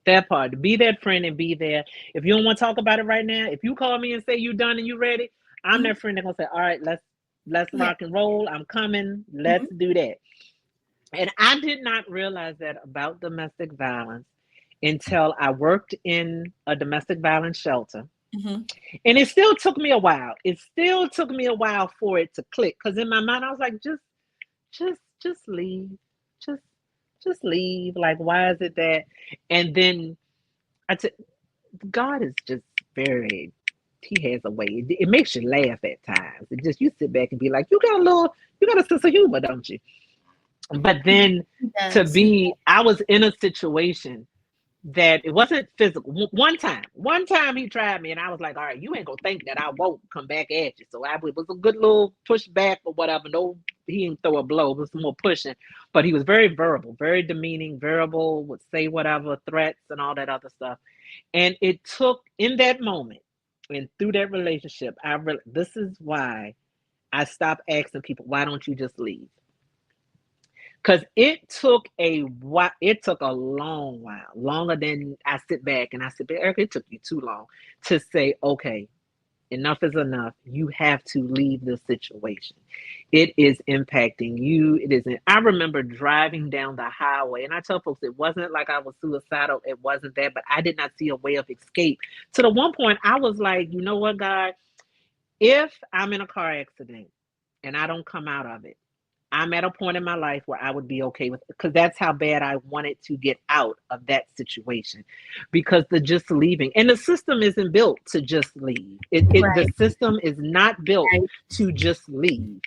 that part, to be that friend and be there. If you don't want to talk about it right now, if you call me and say you done and you ready, I'm that friend that's gonna say, all right, let's rock and roll. I'm coming. Let's do that. And I did not realize that about domestic violence until I worked in a domestic violence shelter. And it still took me a while. It still took me a while for it to click. Because in my mind, I was like, just leave. Just leave. Like, why is it that? And then God is just he has a way. It makes you laugh at times. It just, you sit back and be like, you got a sense of humor, don't you? But then I was in a situation that it wasn't physical. One time he tried me, and I was like, all right, you ain't gonna think that I won't come back at you. So it was a good little pushback or whatever. No, he didn't throw a blow. It was more pushing, but he was very verbal, very demeaning, verbal, would say whatever, threats and all that other stuff. And it took, in that moment and through that relationship, this is why I stopped asking people, why don't you just leave? Because it took a long while, longer than I sit back and I said, Erica, it took you too long to say, okay, enough is enough. You have to leave this situation. It is impacting you. It isn't. I remember driving down the highway, and I tell folks it wasn't like I was suicidal. It wasn't that, but I did not see a way of escape. To the one point, I was like, you know what, God, if I'm in a car accident and I don't come out of it, I'm at a point in my life where I would be okay with it, because that's how bad I wanted to get out of that situation. Because the just leaving, and the system isn't built to just leave. The system is not built to just leave.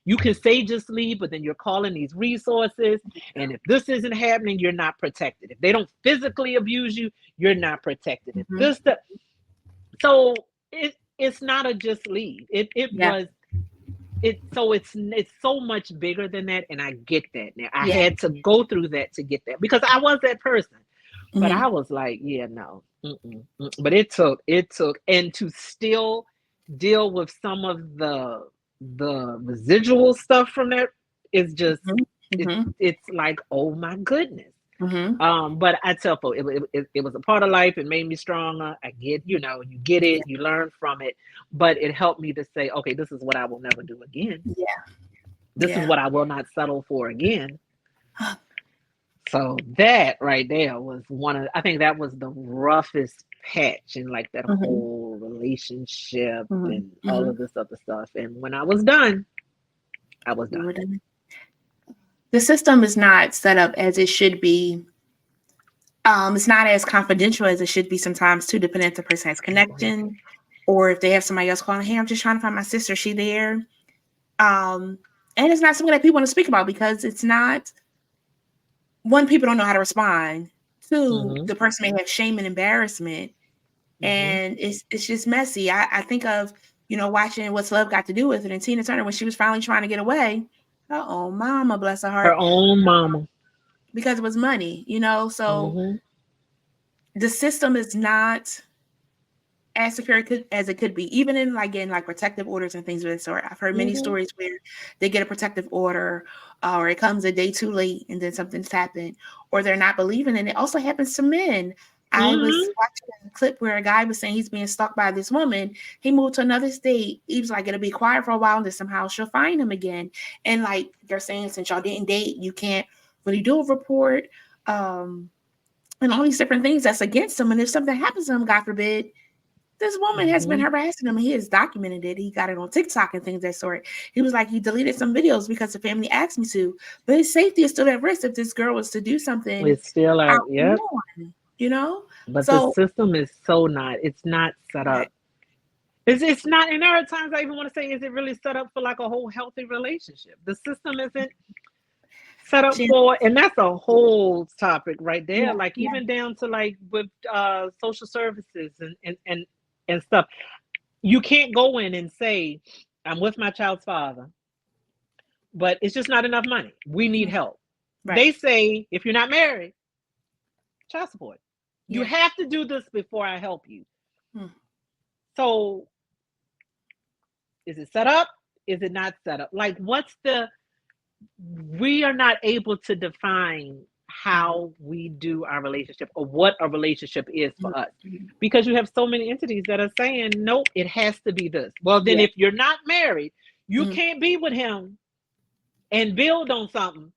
You can say just leave, but then you're calling these resources, and if this isn't happening, you're not protected. If they don't physically abuse you, you're not protected. So it's not a just leave. It's so much bigger than that, and I get that now. I had to go through that to get that, because I was that person. But I was like, yeah, no. But it took, and to still deal with some of the residual stuff from that is just, it's like, oh my goodness. But I tell folks, it was a part of life. It made me stronger. I get, you get it, you learn from it, but it helped me to say, okay, this is what I will never do again. This is what I will not settle for again. So that right there was I think that was the roughest patch in like that whole relationship and all of this other stuff. And when I was done, I was done. The system is not set up as it should be. It's not as confidential as it should be sometimes too, depending if the person has connection or if they have somebody else calling, hey, I'm just trying to find my sister. She there. And it's not something that people want to speak about, because it's not, one, people don't know how to respond. Two, the person may have shame and embarrassment. And it's just messy. I think of, watching What's Love Got to Do with It, and Tina Turner, when she was finally trying to get away. Her own mama, bless her heart. Her own mama. Because it was money, so the system is not as secure as it could be, even in getting protective orders and things of that sort. I've heard many stories where they get a protective order, or it comes a day too late and then something's happened, or they're not believing. And it also happens to men. I was watching a clip where a guy was saying he's being stalked by this woman. He moved to another state. He was like, it'll be quiet for a while, and then somehow she'll find him again. And they're saying, since y'all didn't date, you can't really do a report, and all these different things that's against him. And if something happens to him, God forbid, this woman has been harassing him, and he has documented it. He got it on TikTok and things of that sort. He was like, he deleted some videos because the family asked me to, but his safety is still at risk if this girl was to do something. It's still out, But the system is it's not set up. It's not, and there are times I even want to say, is it really set up for a whole healthy relationship? The system isn't set up for, and that's a whole topic right there. Even down to with social services and stuff. You can't go in and say, I'm with my child's father, but it's just not enough money. We need help. They say, if you're not married, child support. You have to do this before I help you. So is it set up? Is it not set up? We are not able to define how we do our relationship, or what a relationship is for us, because you have so many entities that are saying, nope, it has to be this. Well, then if you're not married, you can't be with him and build on something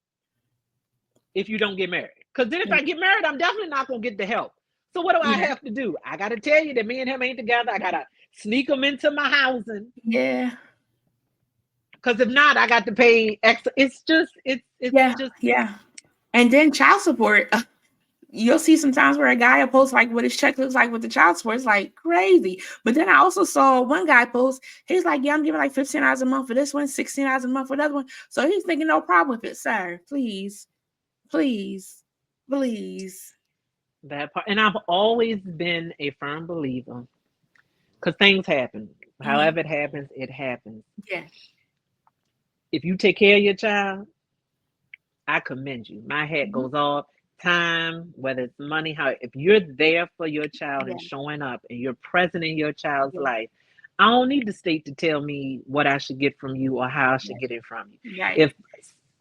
if you don't get married. Because then if I get married, I'm definitely not going to get the help. So what do I have to do? I got to tell you that me and him ain't together. I got to sneak him into my housing. Because if not, I got to pay extra. It's just. And then child support. you'll see sometimes where a guy will post like what his check looks like with the child support. It's like crazy. But then I also saw one guy post, he's like, yeah, I'm giving like $15 a month for this one, $16 a month for the other one. So he's thinking, no problem with it, sir. Please, please, please. That part. And I've always been a firm believer, because things happen. However it happens, it happens. Yeah. If you take care of your child, I commend you. My hat goes off. Time, whether it's money, how, if you're there for your child and showing up and you're present in your child's life, I don't need the state to tell me what I should get from you or how I should get it from you. Right. If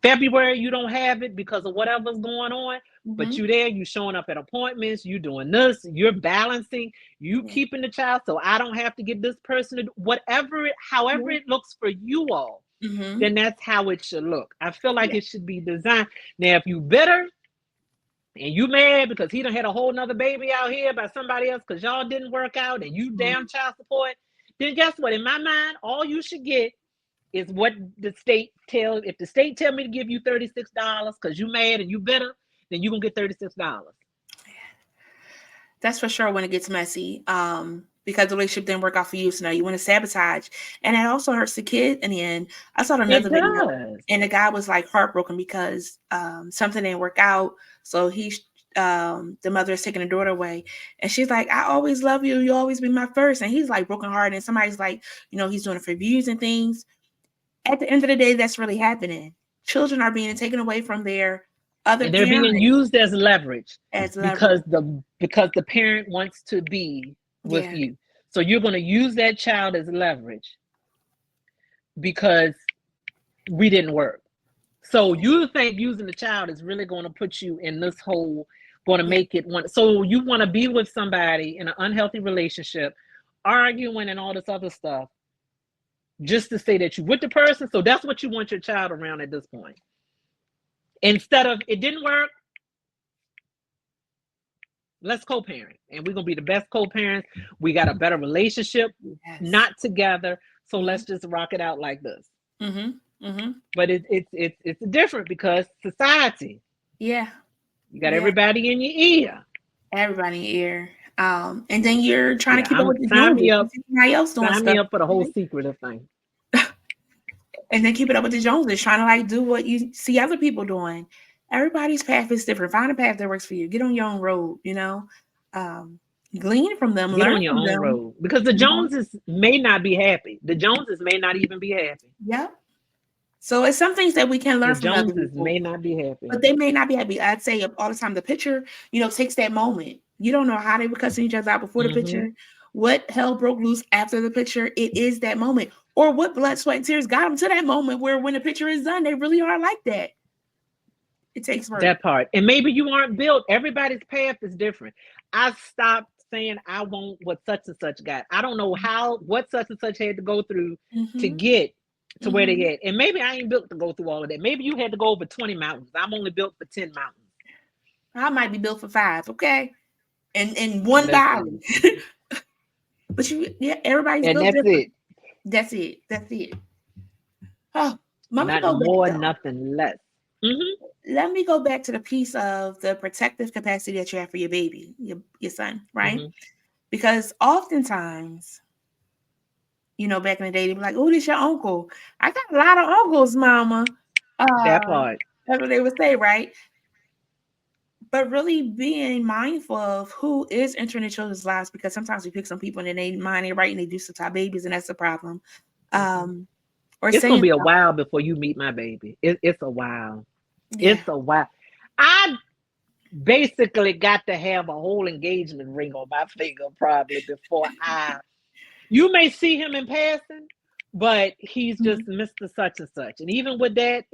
February you don't have it because of whatever's going on, but you there, you showing up at appointments, you doing this, you're balancing, you keeping the child, so I don't have to get this person to whatever it, however it looks for you all, then that's how it should look. I feel like it should be designed. Now, if you bitter and you mad because he done had a whole nother baby out here by somebody else because y'all didn't work out and you damn child support, then guess what? In my mind, all you should get is what the state tells. If the state tell me to give you $36 because you mad and you bitter, then you're going to get $36. That's for sure when it gets messy. Because the relationship didn't work out for you. So now you want to sabotage. And it also hurts the kid in the end. I saw another video and the guy was like heartbroken because something didn't work out. So the mother is taking the daughter away. And she's like, I always love you. You always be my first. And he's like broken hearted. And somebody's like, he's doing it for views and things. At the end of the day, that's really happening. Children are being taken away from their other and they're parents. Being used as leverage. Because the parent wants to be with you. So you're going to use that child as leverage because we didn't work. So you think using the child is really going to put you in this hole, going to make it one. So you want to be with somebody in an unhealthy relationship, arguing and all this other stuff, just to say that you're with the person. So that's what you want your child around at this point. Instead of, it didn't work, let's co-parent, and we're gonna be the best co-parents. We got a better relationship, not together. So let's just rock it out like this. But it's different because society. Yeah, you got everybody in your ear. Everybody in your ear. And then you're trying to keep up with the sign me up. Sign me up for the whole secretive thing. And then keep it up with the Joneses, trying to like do what you see other people doing. Everybody's path is different. Find a path that works for you. Get on your own road, glean from them, Get learn on your from own them. road. Because the Joneses may not be happy. The Joneses may not even be happy. Yep. So it's some things that we can learn the from other Joneses people. may not be happy. But they may not be happy. I'd say all the time, the picture, takes that moment. You don't know how they were cussing each other out before the picture, what hell broke loose after the picture. It is that moment. Or what blood, sweat, and tears got them to that moment where when the picture is done, they really are like that. It takes work. That part. And maybe you aren't built. Everybody's path is different. I stopped saying I want what such and such got. I don't know what such and such had to go through to get to where they get. And maybe I ain't built to go through all of that. Maybe you had to go over 20 mountains. I'm only built for 10 mountains. I might be built for 5, okay? And one valley. But everybody's and built that's different. it. That's it. Oh, nothing more, nothing less. Let me go back to the piece of the protective capacity that you have for your baby, your son, right? Because oftentimes, back in the day, they'd be like, oh, this your uncle. I got a lot of uncles, mama. That part. That's what they would say, right? But really being mindful of who is entering the children's lives, because sometimes we pick some people and then they mind it right and they do stuff to our babies, and that's a problem. Or it's gonna be a while before you meet my baby. It's a while. Yeah. It's a while. I basically got to have a whole engagement ring on my finger probably before you may see him in passing, but he's just Mr. Such and such. And even with that,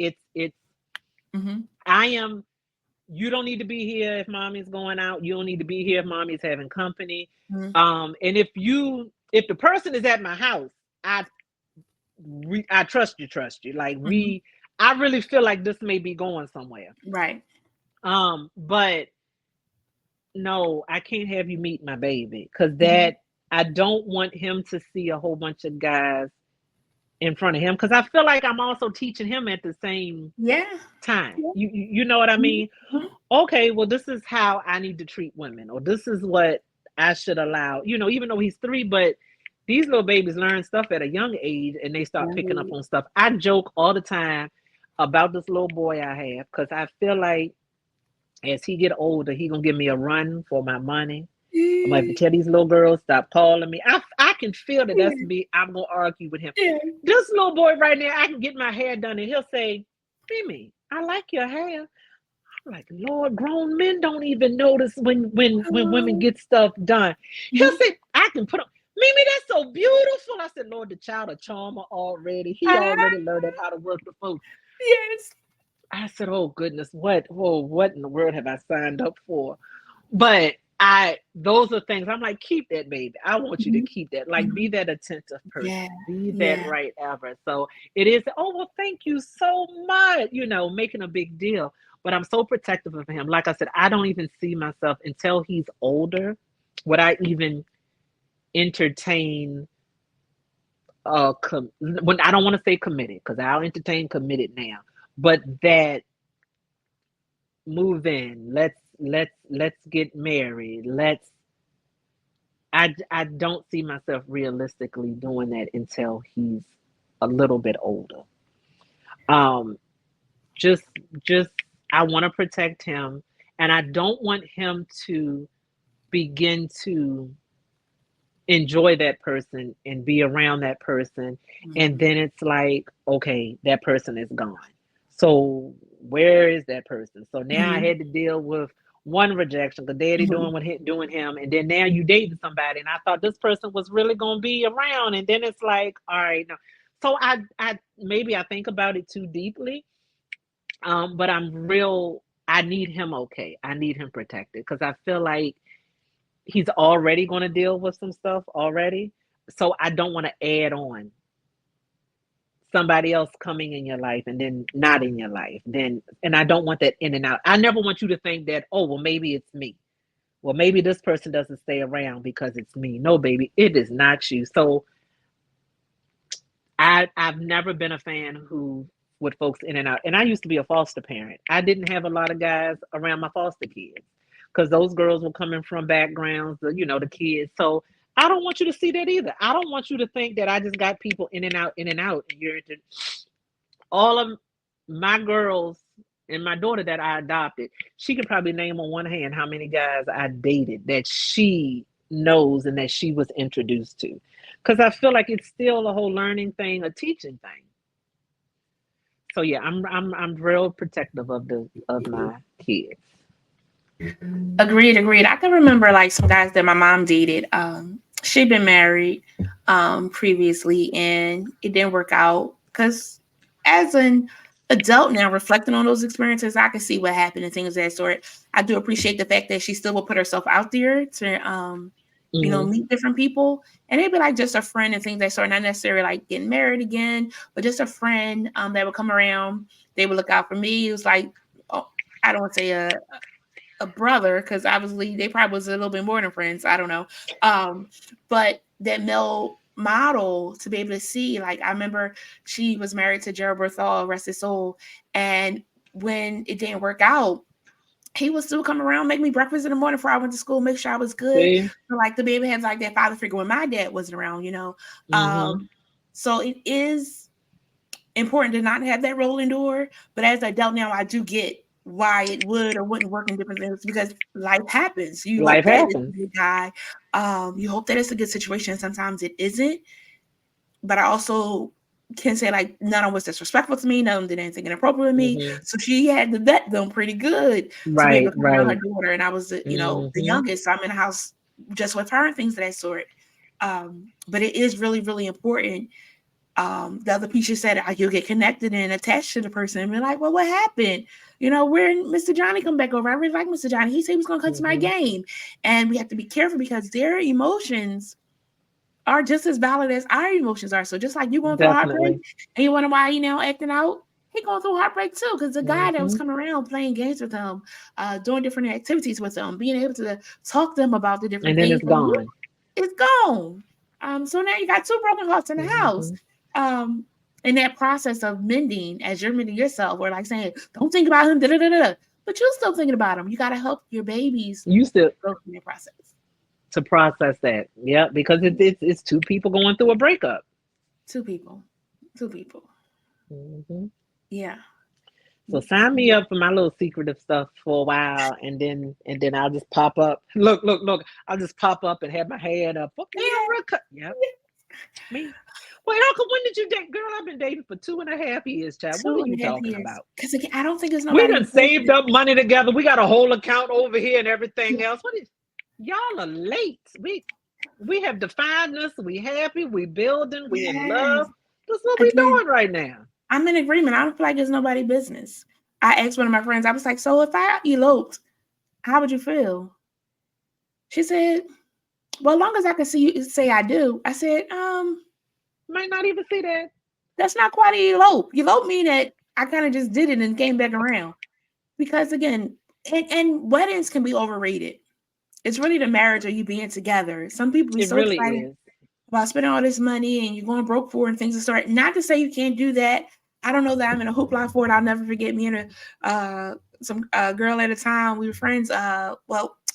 you don't need to be here if mommy's going out. You don't need to be here if mommy's having company. And if the person is at my house, I trust you. Like I really feel like this may be going somewhere. Right. But no, I can't have you meet my baby because that I don't want him to see a whole bunch of guys in front of him, because I feel like I'm also teaching him at the same time. You know what I mean? Okay, well, this is how I need to treat women, or this is what I should allow, even though he's 3, but these little babies learn stuff at a young age and they start picking up on stuff. I joke all the time about this little boy I have, because I feel like as he get older, he gonna give me a run for my money. I'm gonna have to tell these little girls, stop calling me. I can feel that that's me. I'm gonna argue with him. This little boy right now, I can get my hair done and he'll say, Mimi, I like your hair. I'm like, Lord, grown men don't even notice when women get stuff done. He'll say, I can put on, Mimi, that's so beautiful. I said, Lord, the child a charmer already. He already learned how to work the folks. Yes. I said, oh goodness, what in the world have I signed up for? But those are things I'm like, keep that, baby. I want you to keep that. Like, be that attentive person. Be that right ever. So it is, oh, well, thank you so much, making a big deal. But I'm so protective of him. Like I said, I don't even see myself until he's older. Would I even entertain when I don't want to say committed, because I'll entertain committed now, but that move in, let's get married, I don't see myself realistically doing that until he's a little bit older. Just I want to protect him, and I don't want him to begin to enjoy that person and be around that person, and then it's like, okay, that person is gone. So where is that person? So now I had to deal with one rejection because daddy doing him, and then now you dating somebody, and I thought this person was really gonna be around, and then it's like, all right, no. So I maybe I think about it too deeply, but I need him okay. I need him protected, because I feel like he's already going to deal with some stuff already. So I don't want to add on somebody else coming in your life and then not in your life. And I don't want that in and out. I never want you to think that, oh, well, maybe it's me. Well, maybe this person doesn't stay around because it's me. No, baby, it is not you. So I've never been a fan who with folks in and out. And I used to be a foster parent. I didn't have a lot of guys around my foster kids, because those girls were coming from backgrounds, the kids. So I don't want you to see that either. I don't want you to think that I just got people in and out. And all of my girls and my daughter that I adopted, she could probably name on one hand how many guys I dated that she knows and that she was introduced to. Because I feel like it's still a whole learning thing, a teaching thing. So yeah, I'm real protective of my kids. Agreed. I can remember like some guys that my mom dated. She'd been married previously, and it didn't work out, because as an adult now, reflecting on those experiences, I can see what happened and things of that sort. I do appreciate the fact that she still will put herself out there to meet different people, and they'd be like just a friend and things of that sort, not necessarily like getting married again, but just a friend that would come around. They would look out for me. It was like, I don't want to say a brother, because obviously they probably was a little bit more than friends. I don't know. But that male model to be able to see, like, I remember she was married to Gerald Berthal, rest his soul. And when it didn't work out, he would still come around, make me breakfast in the morning before I went to school, make sure I was good. So, like, the baby has like that father figure when my dad wasn't around, So it is important to not have that rolling door. But as an adult now, I do get why it would or wouldn't work in different things, because life happens. Life happens. It's a good guy. You hope that it's a good situation. Sometimes it isn't. But I also can say, like, none of them was disrespectful to me. None of them did anything inappropriate with me. So she had to vet them pretty good to be able to come around her daughter. And I was, the youngest. So I'm in the house just with her and things of that sort. But it is really, really important. The other piece you said, you'll get connected and attached to the person and be like, well, what happened? Where Mr. Johnny come back over? I really like Mr. Johnny. He said he was going to come to my game. And we have to be careful, because their emotions are just as valid as our emotions are. So just like you going through heartbreak and you wonder why he now acting out, he going through heartbreak too, because the guy that was coming around playing games with him, doing different activities with them, being able to talk to them about the different things. And then it's gone. It's gone. So now you got two broken hearts in the house. in that process of mending, as you're mending yourself, or like saying, don't think about him, but you're still thinking about him. You got to help your babies You still go through their process. To process that. Yeah, because it's two people going through a breakup. Two people. Mm-hmm. Yeah. So sign me up for my little secretive stuff for a while, and then I'll just pop up. Look! I'll just pop up and have my hand up. Okay, Erica. Yep. Me. Well, Erica, when did you date? Girl, I've been dating for 2.5 years, child. What are you talking about? Because again, I don't think there's We nobody. done saved up money together. We got a whole account over here and everything else. What is y'all are late? We have defined this. We happy. We building. We in love. That's what we doing right now. I'm in agreement. I don't feel like it's nobody's business. I asked one of my friends, I was like, so if I eloped, how would you feel? She said, well, as long as I can see you say I do. I said, might not even see that. That's not quite an elope. Elope mean that I kind of just did it and came back around. Because again, and weddings can be overrated. It's really the marriage or you being together. Some people be so excited about spending all this money and you're going broke for and things to start. Not to say you can't do that. I don't know that I'm in a hoopla for it. I'll never forget me and some girl at a time. We were friends.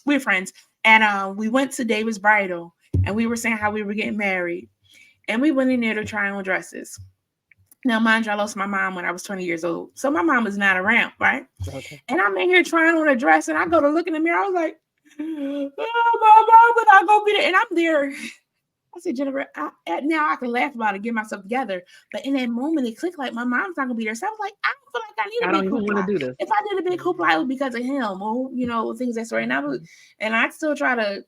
We were friends. And we went to David's bridal and we were saying how we were getting married. And we went in there to try on dresses. Now, mind you, I lost my mom when I was 20 years old. So my mom is not around, right? Okay. And I'm in here trying on a dress and I go to look in the mirror. I was like, oh, my mom, but I'll go be there. And I'm there. I said, Jennifer, now I can laugh about it, get myself together. But in that moment, it clicked like my mom's not going to be there. So I was like, I don't feel like I need a big hoopla. If I did a big hoopla, it was because of him or, things that sort. And I'd still try to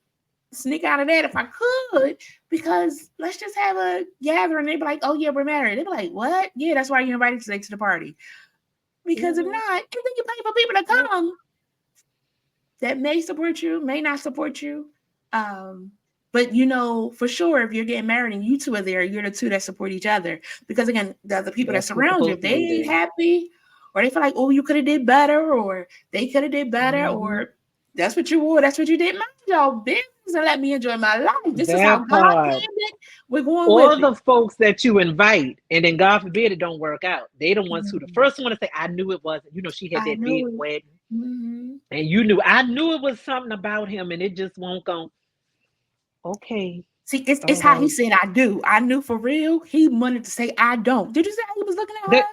sneak out of that if I could, because let's just have a gathering. They'd be like, oh, yeah, we're married. They'd be like, what? Yeah, that's why you're invited today to the party. Because if not, and then you pay for people to come that may support you, may not support you. But for sure, if you're getting married and you two are there, you're the two that support each other. Because again, the people that surround you, if they ain't happy, or they feel like, oh, you could have did better, or they could have did better, or that's what you wore, that's what you did. Mind y'all business and let me enjoy my life. This is how God planned it. We're going with it. All the folks that you invite, and then God forbid it don't work out. They the ones who the first one to say, I knew it wasn't. She had that big wedding. And you knew, I knew it was something about him, and it just won't go. Okay. See, it's how he said I do. I knew for real. He wanted to say I don't. Did you see how he was looking at her?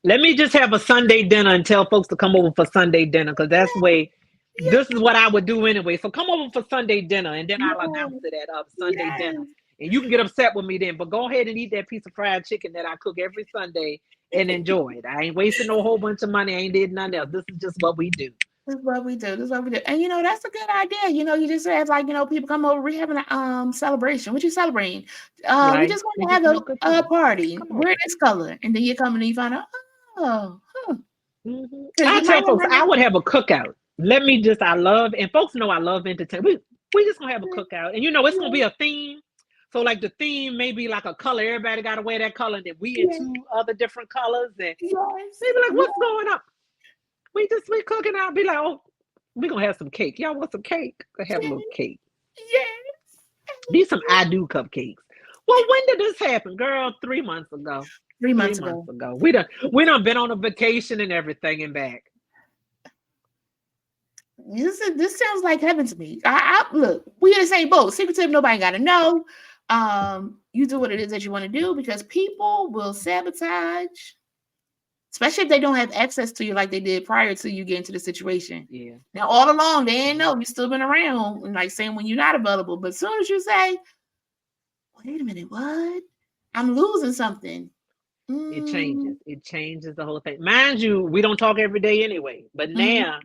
Let me just have a Sunday dinner and tell folks to come over for Sunday dinner, because that's the way. This is what I would do anyway. So come over for Sunday dinner, and then I'll announce it at Sunday dinner. And you can get upset with me then, but go ahead and eat that piece of fried chicken that I cook every Sunday and enjoy it. I ain't wasting no whole bunch of money. I ain't did nothing else. This is just what we do. This is what we do. And that's a good idea. You just have people come over. We're having a celebration. What you celebrating? We just want to have a party. Wear this color. And then you come and you find out, I tell folks I would have a cookout. And folks know I love entertainment. We just gonna have a cookout. And it's gonna be a theme. So like the theme may be like a color. Everybody gotta wear that color. And then we in 2 other different colors. And they be like, what's going on? We cooking out. Be like, oh, we gonna have some cake. Y'all want some cake? We'll have a little cake. Yes. These some I do cupcakes. Well, when did this happen, girl? 3 months ago. 3 months ago. We done been on a vacation and everything and back. This sounds like heaven to me. Look, we in the same boat. Secretive, nobody gotta know. You do what it is that you want to do, because people will sabotage. Especially if they don't have access to you like they did prior to you getting to the situation. Yeah. Now, all along, they ain't know you still been around and like saying when you're not available. But as soon as you say, wait a minute, what? I'm losing something. It changes. It changes the whole thing. Mind you, we don't talk every day anyway. But now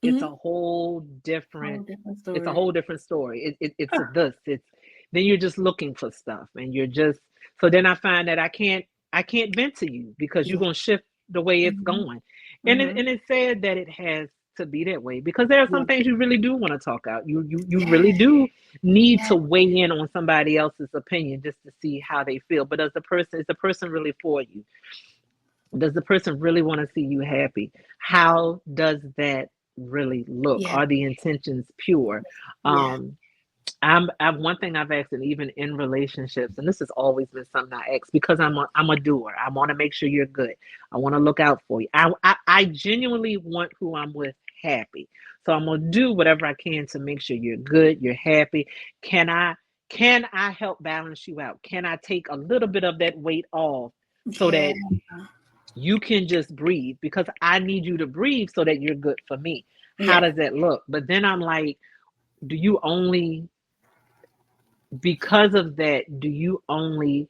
it's a whole different story. It's a whole different story. Then you're just looking for stuff, and you're just, so then I find that I can't vent to you, because you're gonna shift the way it's going. And it's sad that it has to be that way, because there are some things you really do want to talk out. You really do need to weigh in on somebody else's opinion just to see how they feel. But is the person really for you? Does the person really want to see you happy? How does that really look? Are the intentions pure? I'm one thing I've asked, and even in relationships, and this has always been something I ask because I'm a doer. I want to make sure you're good. I want to look out for you. I genuinely want who I'm with happy. So I'm gonna do whatever I can to make sure you're good, you're happy. Can I help balance you out? Can I take a little bit of that weight off so Yeah. that you can just breathe? Because I need you to breathe so that you're good for me. How does that look? But then I'm like, do you only, because of that, do you only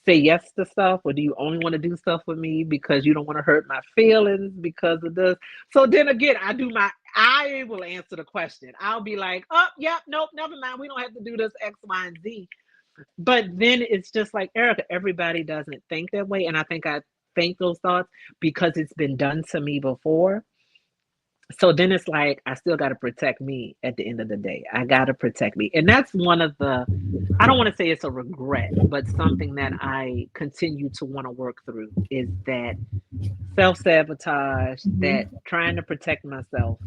say yes to stuff, or do you only want to do stuff with me because you don't want to hurt my feelings because of this? So then again, I will answer the question. I'll be like, oh, yep, nope, never mind. We don't have to do this X, Y, and Z. But then it's just like, Erica, everybody doesn't think that way. And I think those thoughts because it's been done to me before. So then it's like, I still got to protect me at the end of the day. I got to protect me. And that's one of the, I don't want to say it's a regret, but something that I continue to want to work through is that self-sabotage, that trying to protect myself.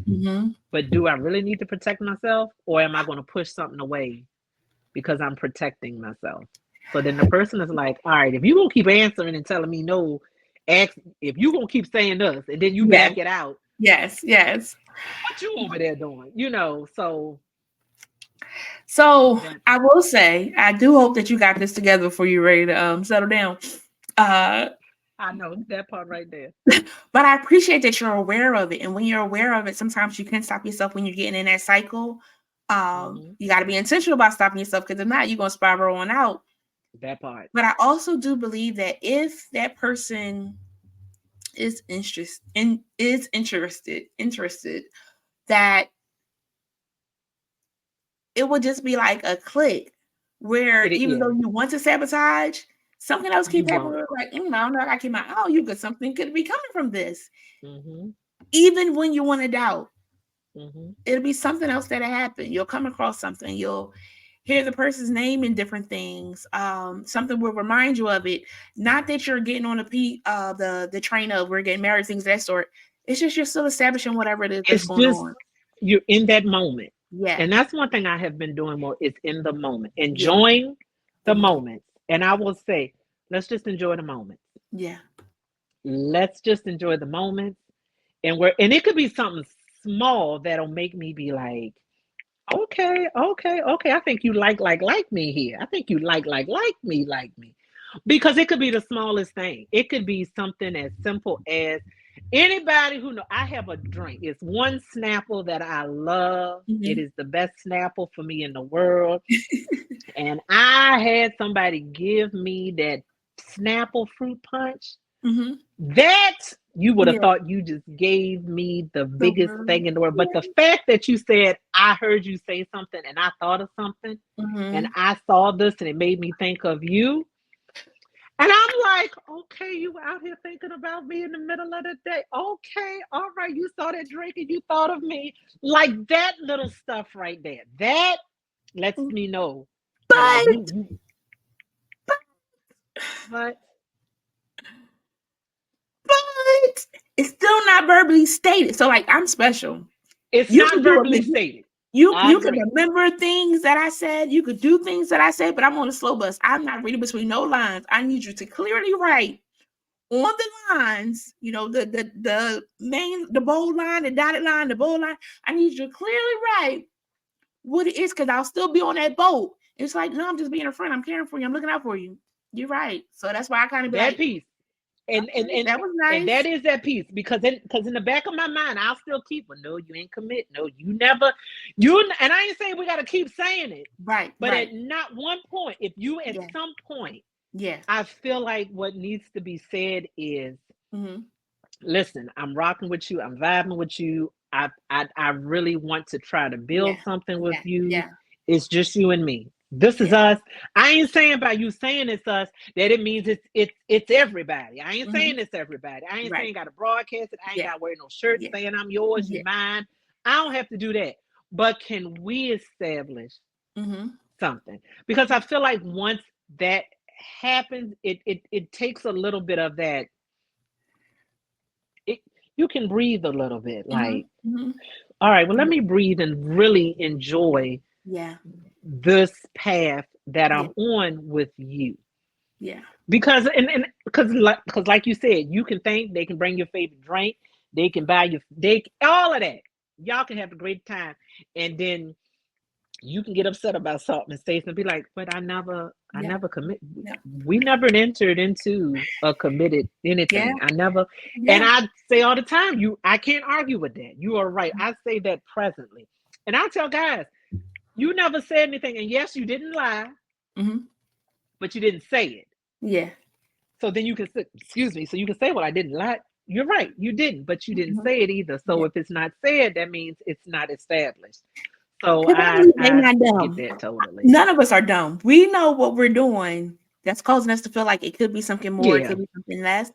But do I really need to protect myself, or am I going to push something away because I'm protecting myself? So then the person is like, all right, if you're going to keep answering and telling me no, if you're going to keep saying this and then you back it out. Yes. What you over there doing? So I will say, I do hope that you got this together before you're ready to settle down. I know that part right there. But I appreciate that you're aware of it. And when you're aware of it, sometimes you can't stop yourself when you're getting in that cycle. You got to be intentional about stopping yourself, because if not, you're going to spiral on out. That part. But I also do believe that if that person is interested, that it will just be like a click where even though you want to sabotage, something else keep happening. Like, no, I gotta keep my something could be coming from this. Even when you want to doubt, it'll be something else that'll happen. You'll come across something. You'll hear the person's name in different things. Something will remind you of it. Not that you're getting on the train of we're getting married, things of that sort. It's just you're still establishing whatever it is that's going on. You're in that moment. Yeah. And that's one thing I have been doing more, is in the moment, enjoying the moments. And I will say, let's just enjoy the moments. Yeah. Let's just enjoy the moments. And it could be something small that'll make me be like, okay. I think you like me here. I think you like me. Because it could be the smallest thing. It could be something as simple as, anybody who know, I have a drink. It's one Snapple that I love. It is the best Snapple for me in the world. And I had somebody give me that Snapple fruit punch. That you would have thought you just gave me the biggest thing in the world. But the fact that you said, I heard you say something and I thought of something and I saw this and it made me think of you. And I'm like, okay, you were out here thinking about me in the middle of the day. Okay, all right, you saw that drink and you thought of me. Like that little stuff right there. That lets me know. But it's still not verbally stated. So like, I'm special. It's not verbally stated. You can remember things that I said. You could do things that I said, but I'm on a slow bus. I'm not reading between no lines. I need you to clearly write on the lines, the bold line, the dotted line, the bold line. I need you to clearly write what it is, because I'll still be on that boat. It's like, no, I'm just being a friend. I'm caring for you. I'm looking out for you. You're right. So that's why I kind of be that like, piece. And that was nice. And that is that piece, because in the back of my mind, I'll still keep, well, no, you ain't commit. No, you never, and I ain't saying we got to keep saying it. Right. But at not one point, if you at some point, I feel like what needs to be said is, listen, I'm rocking with you. I'm vibing with you. I really want to try to build something with you. Yeah. It's just you and me. This is us. I ain't saying by you saying it's us that it means it's everybody. I ain't saying it's everybody. I ain't saying got to broadcast it. I ain't got to wear no shirt saying I'm yours, you mine. I don't have to do that. But can we establish something? Because I feel like once that happens, it takes a little bit of that. You can breathe a little bit, like, all right, well, let me breathe and really enjoy this path that I'm on with you. Yeah. Because like you said, you can think, they can bring your favorite drink, they can buy you, all of that. Y'all can have a great time, and then you can get upset about something and say something, be like, but I never commit. Yeah. We never entered into a committed anything. Yeah. I never, and I say all the time, I can't argue with that. You are right. I say that presently, and I tell guys, you never said anything, and yes, you didn't lie, but you didn't say it. Yeah. So then you can say, excuse me. So you can say, well, I didn't lie. You're right. You didn't, but you didn't say it either. So if it's not said, that means it's not established. So I not dumb. get that totally. None of us are dumb. We know what we're doing. That's causing us to feel like it could be something more, it could be something less.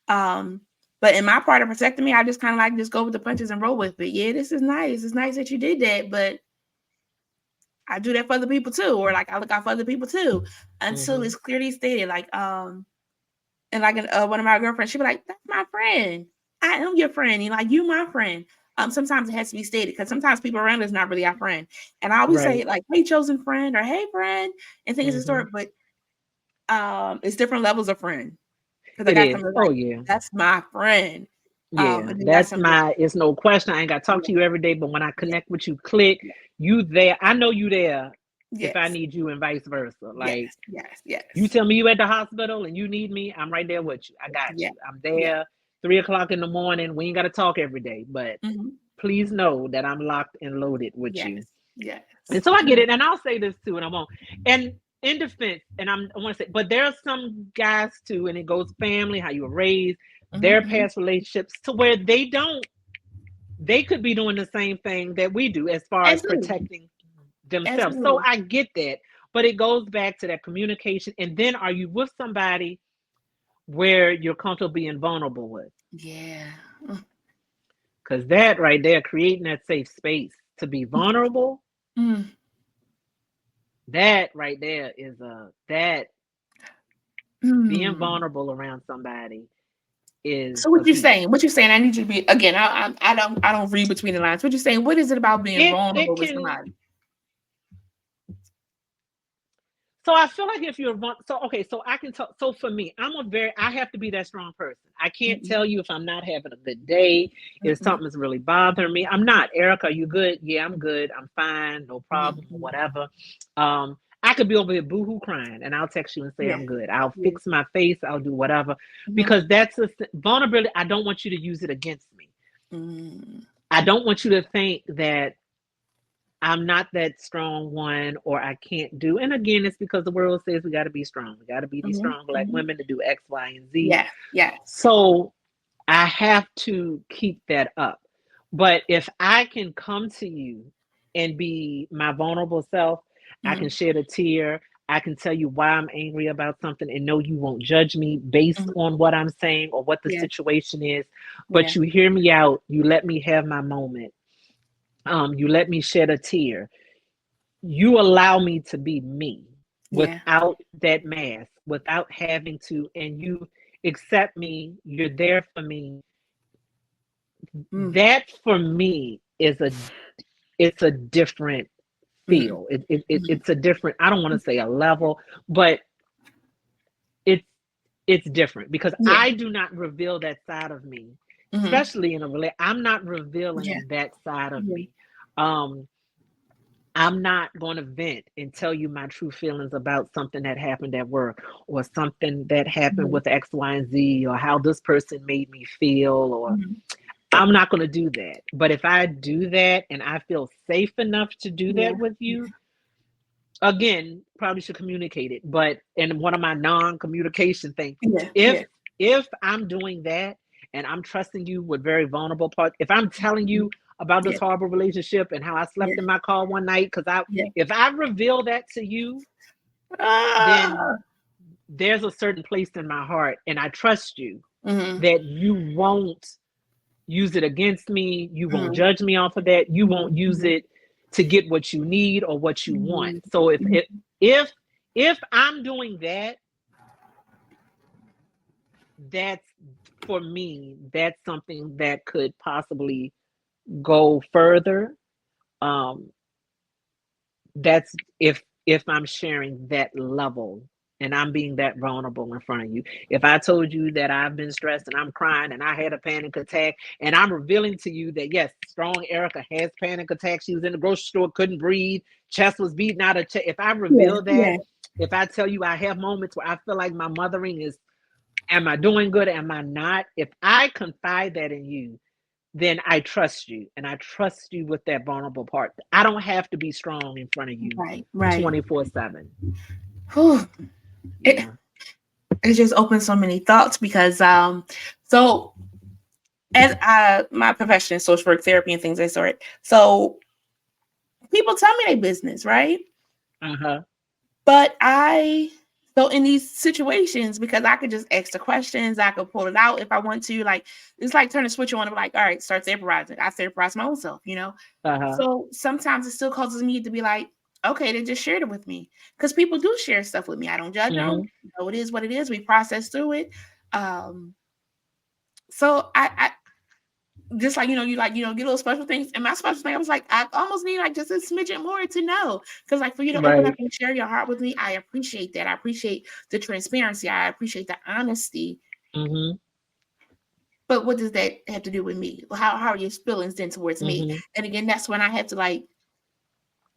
But in my part of protecting me, I just kind of like just go with the punches and roll with it. Yeah, this is nice. It's nice that you did that, but I do that for other people too, or like I look out for other people too, until it's clearly stated. Like and like one of my girlfriends, she'd be like, "That's my friend. I am your friend. And like you, my friend." Sometimes it has to be stated because sometimes people around us not really our friend. And I always say like, "Hey, chosen friend," or "Hey, friend," and things of the sort. But it's different levels of friend. Because I got some like, that's my friend. Yeah, that's it's no question. I ain't got to talk to you every day, but when I connect with you, click, you there. I know you there if I need you and vice versa. Like, yes. You tell me you at the hospital and you need me, I'm right there with you. I got you. I'm there 3:00 in the morning. We ain't got to talk every day, but please know that I'm locked and loaded with you. Yes. And so I get it. And I'll say this too, and I won't. And in defense, and I want to say, but there are some guys too, and it goes family, how you were raised, their past relationships, to where they could be doing the same thing that we do as far as protecting themselves. So I get that, but it goes back to that communication. And then are you with somebody where you're comfortable being vulnerable with? Yeah. Because that right there, creating that safe space to be vulnerable, that right there is being vulnerable around somebody is. So what you're saying? What you're saying? I need you to be again. I don't read between the lines. What you're saying? What is it about being vulnerable with somebody? So I feel like if you're so I can talk. So for me, I have to be that strong person. I can't tell you if I'm not having a good day, if something's really bothering me. I'm not. Erica, are you good? Yeah, I'm good. I'm fine. No problem or whatever. I could be over here boohoo crying and I'll text you and say I'm good. I'll fix my face. I'll do whatever because that's a vulnerability. I don't want you to use it against me. I don't want you to think that I'm not that strong one, or I can't do. And again, it's because the world says we got to be strong. We got to be these strong Black women to do X, Y, and Z. Yeah. So I have to keep that up. But if I can come to you and be my vulnerable self, I can shed a tear. I can tell you why I'm angry about something and know you won't judge me based on what I'm saying or what the situation is. But you hear me out. You let me have my moment. You let me shed a tear. You allow me to be me without that mask, without having to, and you accept me. You're there for me. That for me is it's a different feel. It's a different, I don't want to say a level, but it's different because I do not reveal that side of me, especially in a relationship. I'm not revealing that side of me. I'm not going to vent and tell you my true feelings about something that happened at work or something that happened with X, Y, and Z or how this person made me feel, or I'm not going to do that. But if I do that and I feel safe enough to do that with you, again, probably should communicate it. But in one of my non-communication things, if I'm doing that and I'm trusting you with very vulnerable parts, if I'm telling you about this horrible relationship and how I slept in my car one night, because if I reveal that to you, then there's a certain place in my heart, and I trust you that you won't use it against me. You won't judge me off of that. You won't use it to get what you need or what you want. So if I'm doing that, that's, for me, that's something that could possibly go further. That's if I'm sharing that level and I'm being that vulnerable in front of you. If I told you that I've been stressed and I'm crying and I had a panic attack, and I'm revealing to you that yes, strong Erica has panic attacks. She was in the grocery store, couldn't breathe, chest was beating out of chest. If I reveal that, if I tell you I have moments where I feel like my mothering is, am I doing good? Am I not? If I confide that in you, then I trust you, and I trust you with that vulnerable part. I don't have to be strong in front of you Right. 24/7. It just opens so many thoughts because so as my profession is social work, therapy, and things of that sort. So people tell me their business, right? But so in these situations, because I could just ask the questions, I could pull it out if I want to. Like, it's like turn a switch on and be like, all right, start therapizing. I therapize my own self, So sometimes it still causes me to be like, okay, they just shared it with me. Because people do share stuff with me. I don't judge them. It is what it is. We process through it. So I just like, you like, get little special things. And my special thing, I was like, I almost need like just a smidget more to know. Because like for you to open up and share your heart with me, I appreciate that. I appreciate the transparency. I appreciate the honesty. But what does that have to do with me? How are your feelings then towards me? And again, that's when I have to like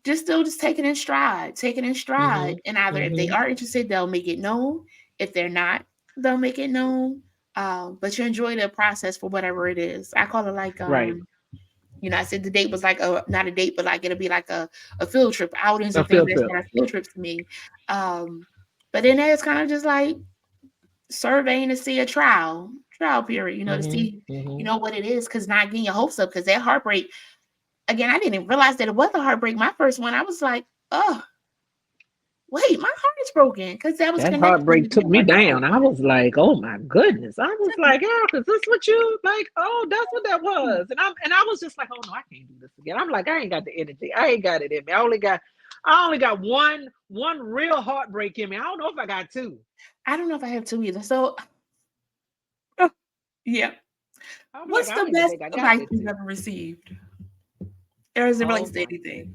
just take it in stride, And either if they are interested, they'll make it known. If they're not, they'll make it known. But you enjoy the process for whatever it is. I call it like I said the date was like not a date, but like it'll be like a field trip, outings and things that's not field trips to me. But then it's kind of just like surveying to see a trial period, to see, what it is, because not getting your hopes up, because that heartbreak, again, I didn't even realize that it was a heartbreak. My first one, I was like, oh, wait, my heart is broken, because that heartbreak took me down. I was like, oh my goodness. I was like, Erica, is this what you like? Oh, that's what that was. And I was just like, oh no, I can't do this again. I'm like, I ain't got the energy. I ain't got it in me. I only got one real heartbreak in me. I don't know if I got two. I don't know if I have two either. So yeah. What's the best advice you've ever received? Or is it relates to anything?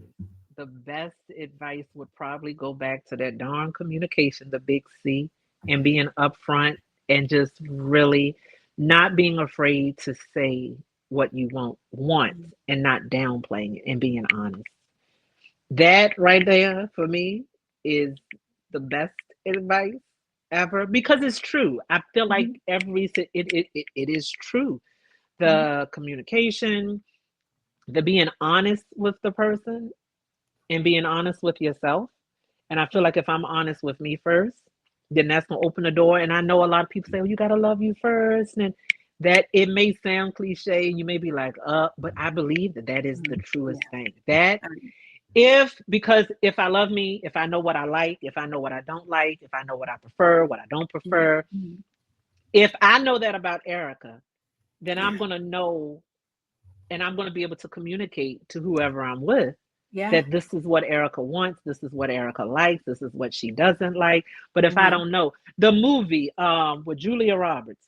The best advice would probably go back to that darn communication, the big C, and being upfront and just really not being afraid to say what you want and not downplaying it and being honest. That right there for me is the best advice ever, because it's true. I feel like it is true. The communication, the being honest with the person, and being honest with yourself. And I feel like if I'm honest with me first, then that's gonna open the door. And I know a lot of people say, "Oh, you gotta love you first," and that it may sound cliche. You may be like, but I believe that is the truest thing. That because if I love me, if I know what I like, if I know what I don't like, if I know what I prefer, what I don't prefer, if I know that about Erica, then I'm gonna know, and I'm gonna be able to communicate to whoever I'm with. That this is what Erica wants, this is what Erica likes, this is what she doesn't like. But if I don't know, the movie with Julia Roberts,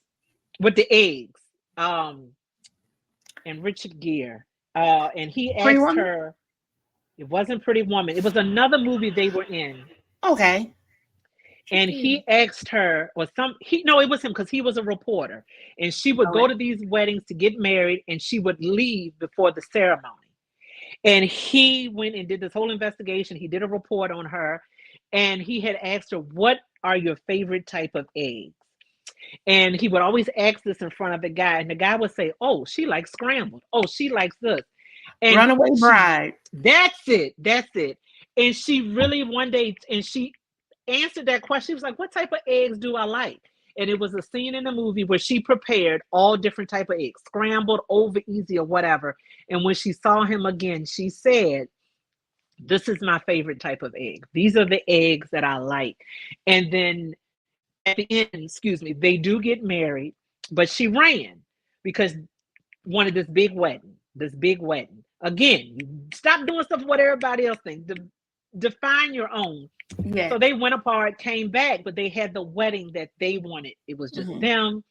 with the eggs, and Richard Gere, and he asked her, it wasn't Pretty Woman, it was another movie they were in. Okay. And he asked her, or it was him, because he was a reporter, and she would go to these weddings to get married, and she would leave before the ceremony. And he went and did this whole investigation. He did a report on her, and he had asked her, what are your favorite type of eggs? And he would always ask this in front of the guy, and the guy would say, oh, she likes scrambled. Oh, she likes this. And Runaway Bride. That's it. And she really one day, and she answered that question. She was like, what type of eggs do I like? And it was a scene in the movie where she prepared all different type of eggs, scrambled, over easy, or whatever. And when she saw him again, she said, this is my favorite type of egg. These are the eggs that I like. And then at the end, they do get married, but she ran because wanted this big wedding. Again, you stop doing stuff what everybody else thinks. Define your own. Yeah. So they went apart, came back, but they had the wedding that they wanted. It was just them.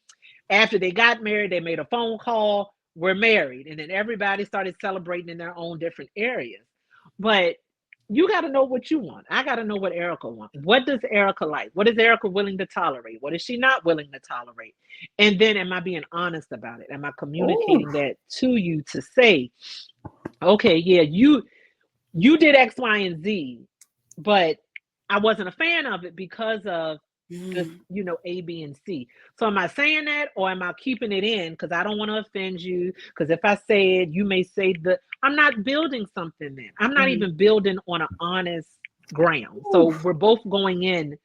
After they got married, they made a phone call, we're married. And then everybody started celebrating in their own different areas. But you got to know what you want. I got to know what Erica wants. What does Erica like? What is Erica willing to tolerate? What is she not willing to tolerate? And then am I being honest about it? Am I communicating that to you to say, okay, yeah, you did X, Y, and Z, but I wasn't a fan of it because of this, A, B, and C. So am I saying that, or am I keeping it in because I don't want to offend you? Because if I say it, you may say I'm not building something then. I'm not even building on an honest ground. So we're both going in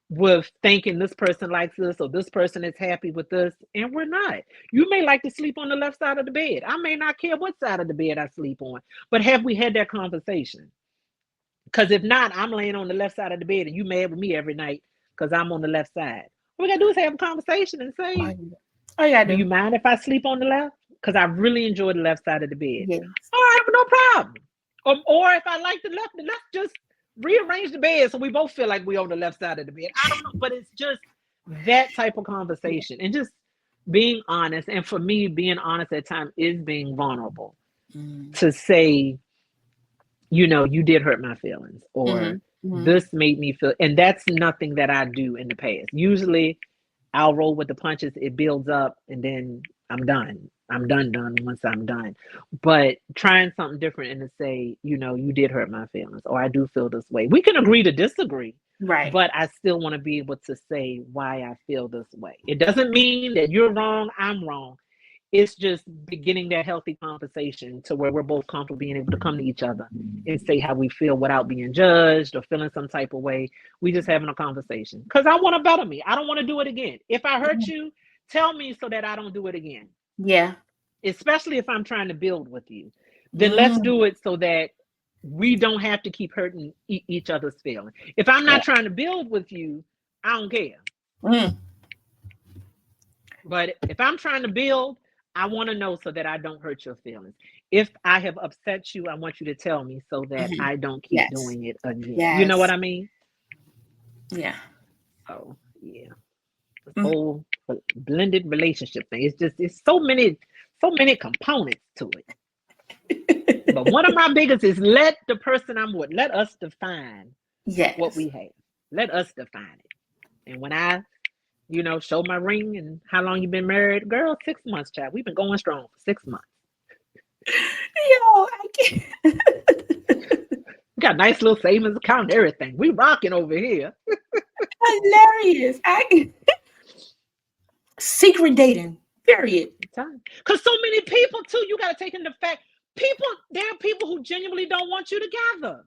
with thinking this person likes this or this person is happy with this, and we're not. You may like to sleep on the left side of the bed. I may not care what side of the bed I sleep on, but have we had that conversation? Because if not, I'm laying on the left side of the bed and you mad with me every night because I'm on the left side. What we gotta do is have a conversation and say, do you mind if I sleep on the left? Because I really enjoy the left side of the bed. Yes. All right, no problem. Or if I like the left just rearrange the bed so we both feel like we're on the left side of the bed. I don't know, but it's just that type of conversation and just being honest. And for me, being honest at times is being vulnerable to say, you did hurt my feelings, or this made me feel, and that's nothing that I do in the past. Usually I'll roll with the punches, it builds up, and then I'm done. I'm done once I'm done. But trying something different and to say, you did hurt my feelings, or I do feel this way. We can agree to disagree. Right. But I still want to be able to say why I feel this way. It doesn't mean that you're wrong, I'm wrong. It's just beginning that healthy conversation to where we're both comfortable being able to come to each other and say how we feel without being judged or feeling some type of way. We just having a conversation. Because I want to better me. I don't want to do it again. If I hurt you, tell me so that I don't do it again. Yeah. Especially if I'm trying to build with you. Then let's do it so that we don't have to keep hurting each other's feelings. If I'm not trying to build with you, I don't care. But if I'm trying to build, I want to know so that I don't hurt your feelings. If I have upset you, I want you to tell me so that I don't keep doing it again. Yes. You know what I mean? Yeah. So, yeah. This whole blended relationship thing. It's so many components to it. But one of my biggest is let the person I'm with, let us define what we have. Let us define it. And when I show my ring and how long you been married, girl, 6 months, child. We've been going strong for 6 months. Yo, I can't. We got a nice little savings account and everything. We rocking over here. Hilarious. Secret dating, period. Because so many people, too, you got to take into fact, there are people who genuinely don't want you together.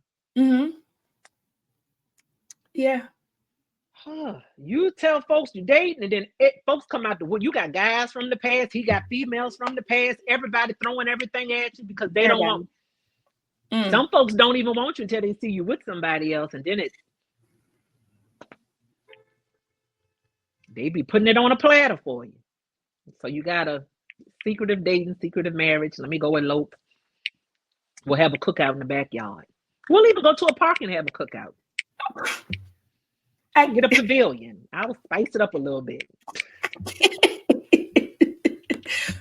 Yeah. You tell folks you're dating, and then folks come out the wood. You got guys from the past, he got females from the past, everybody throwing everything at you because they don't want. Some folks don't even want you until they see you with somebody else, and then they be putting it on a platter for you. So you got a secretive dating, secretive marriage. Let me go elope. We'll have a cookout in the backyard. We'll even go to a park and have a cookout. I get a pavilion. I'll spice it up a little bit.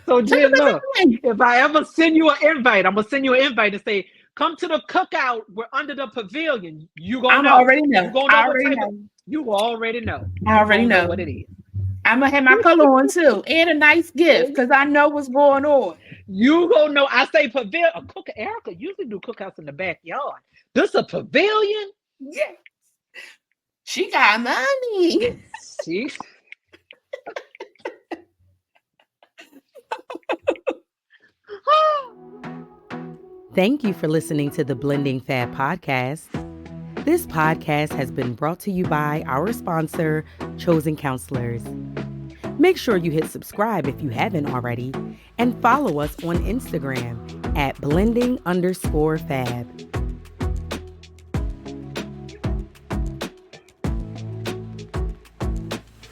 So, Jen, look, if I ever send you an invite, I'm gonna send you an invite to say, come to the cookout. We're under the pavilion. You gonna know. Already know. You gonna know what type of, you already know. I already know what it is. I'm gonna have my color on too, and a nice gift because I know what's going on. You gonna know. I say pavilion. Erica usually do cookouts in the backyard. This a pavilion? Yes. She got money. See? Thank you for listening to the Blending Fab podcast. This podcast has been brought to you by our sponsor, Chosen Counselors. Make sure you hit subscribe if you haven't already, and follow us on Instagram at blending_fab.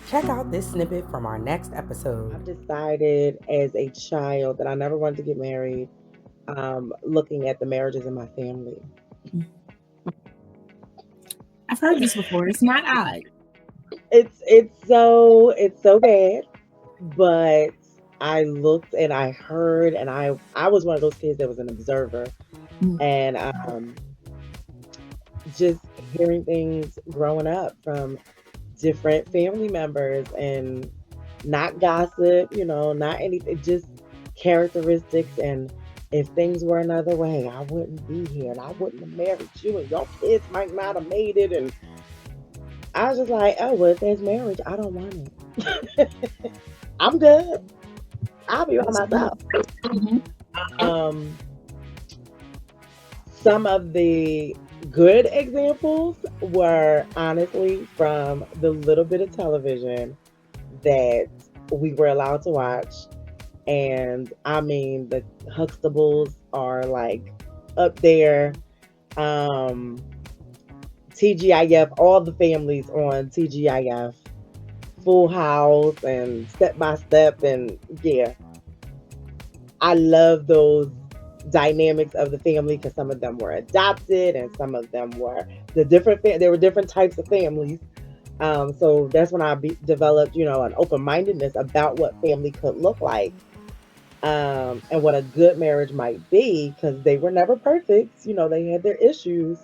Check out this snippet from our next episode. I've decided as a child that I never wanted to get married, looking at the marriages in my family. I've heard this before. It's not odd. It's so bad. But I looked and I heard, and I was one of those kids that was an observer. And just hearing things growing up from different family members, and not gossip, not anything, just characteristics. And if things were another way, I wouldn't be here and I wouldn't have married you and your kids might not have made it. And I was just like, oh, well, if there's marriage, I don't want it. I'm good. I'll be by myself. Some of the good examples were honestly from the little bit of television that we were allowed to watch. And I mean, the Huxtables are like up there. TGIF, all the families on TGIF, Full House and Step by Step. And yeah, I love those dynamics of the family because some of them were adopted and some of them were there were different types of families. So that's when I developed, an open-mindedness about what family could look like, and what a good marriage might be, because they were never perfect. They had their issues,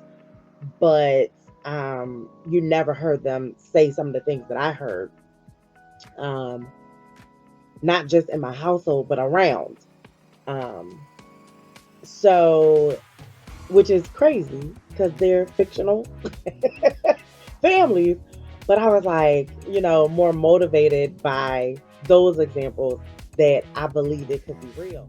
but you never heard them say some of the things that I heard, not just in my household, but around. So, which is crazy because they're fictional families. But I was like, more motivated by those examples that I believe it could be real.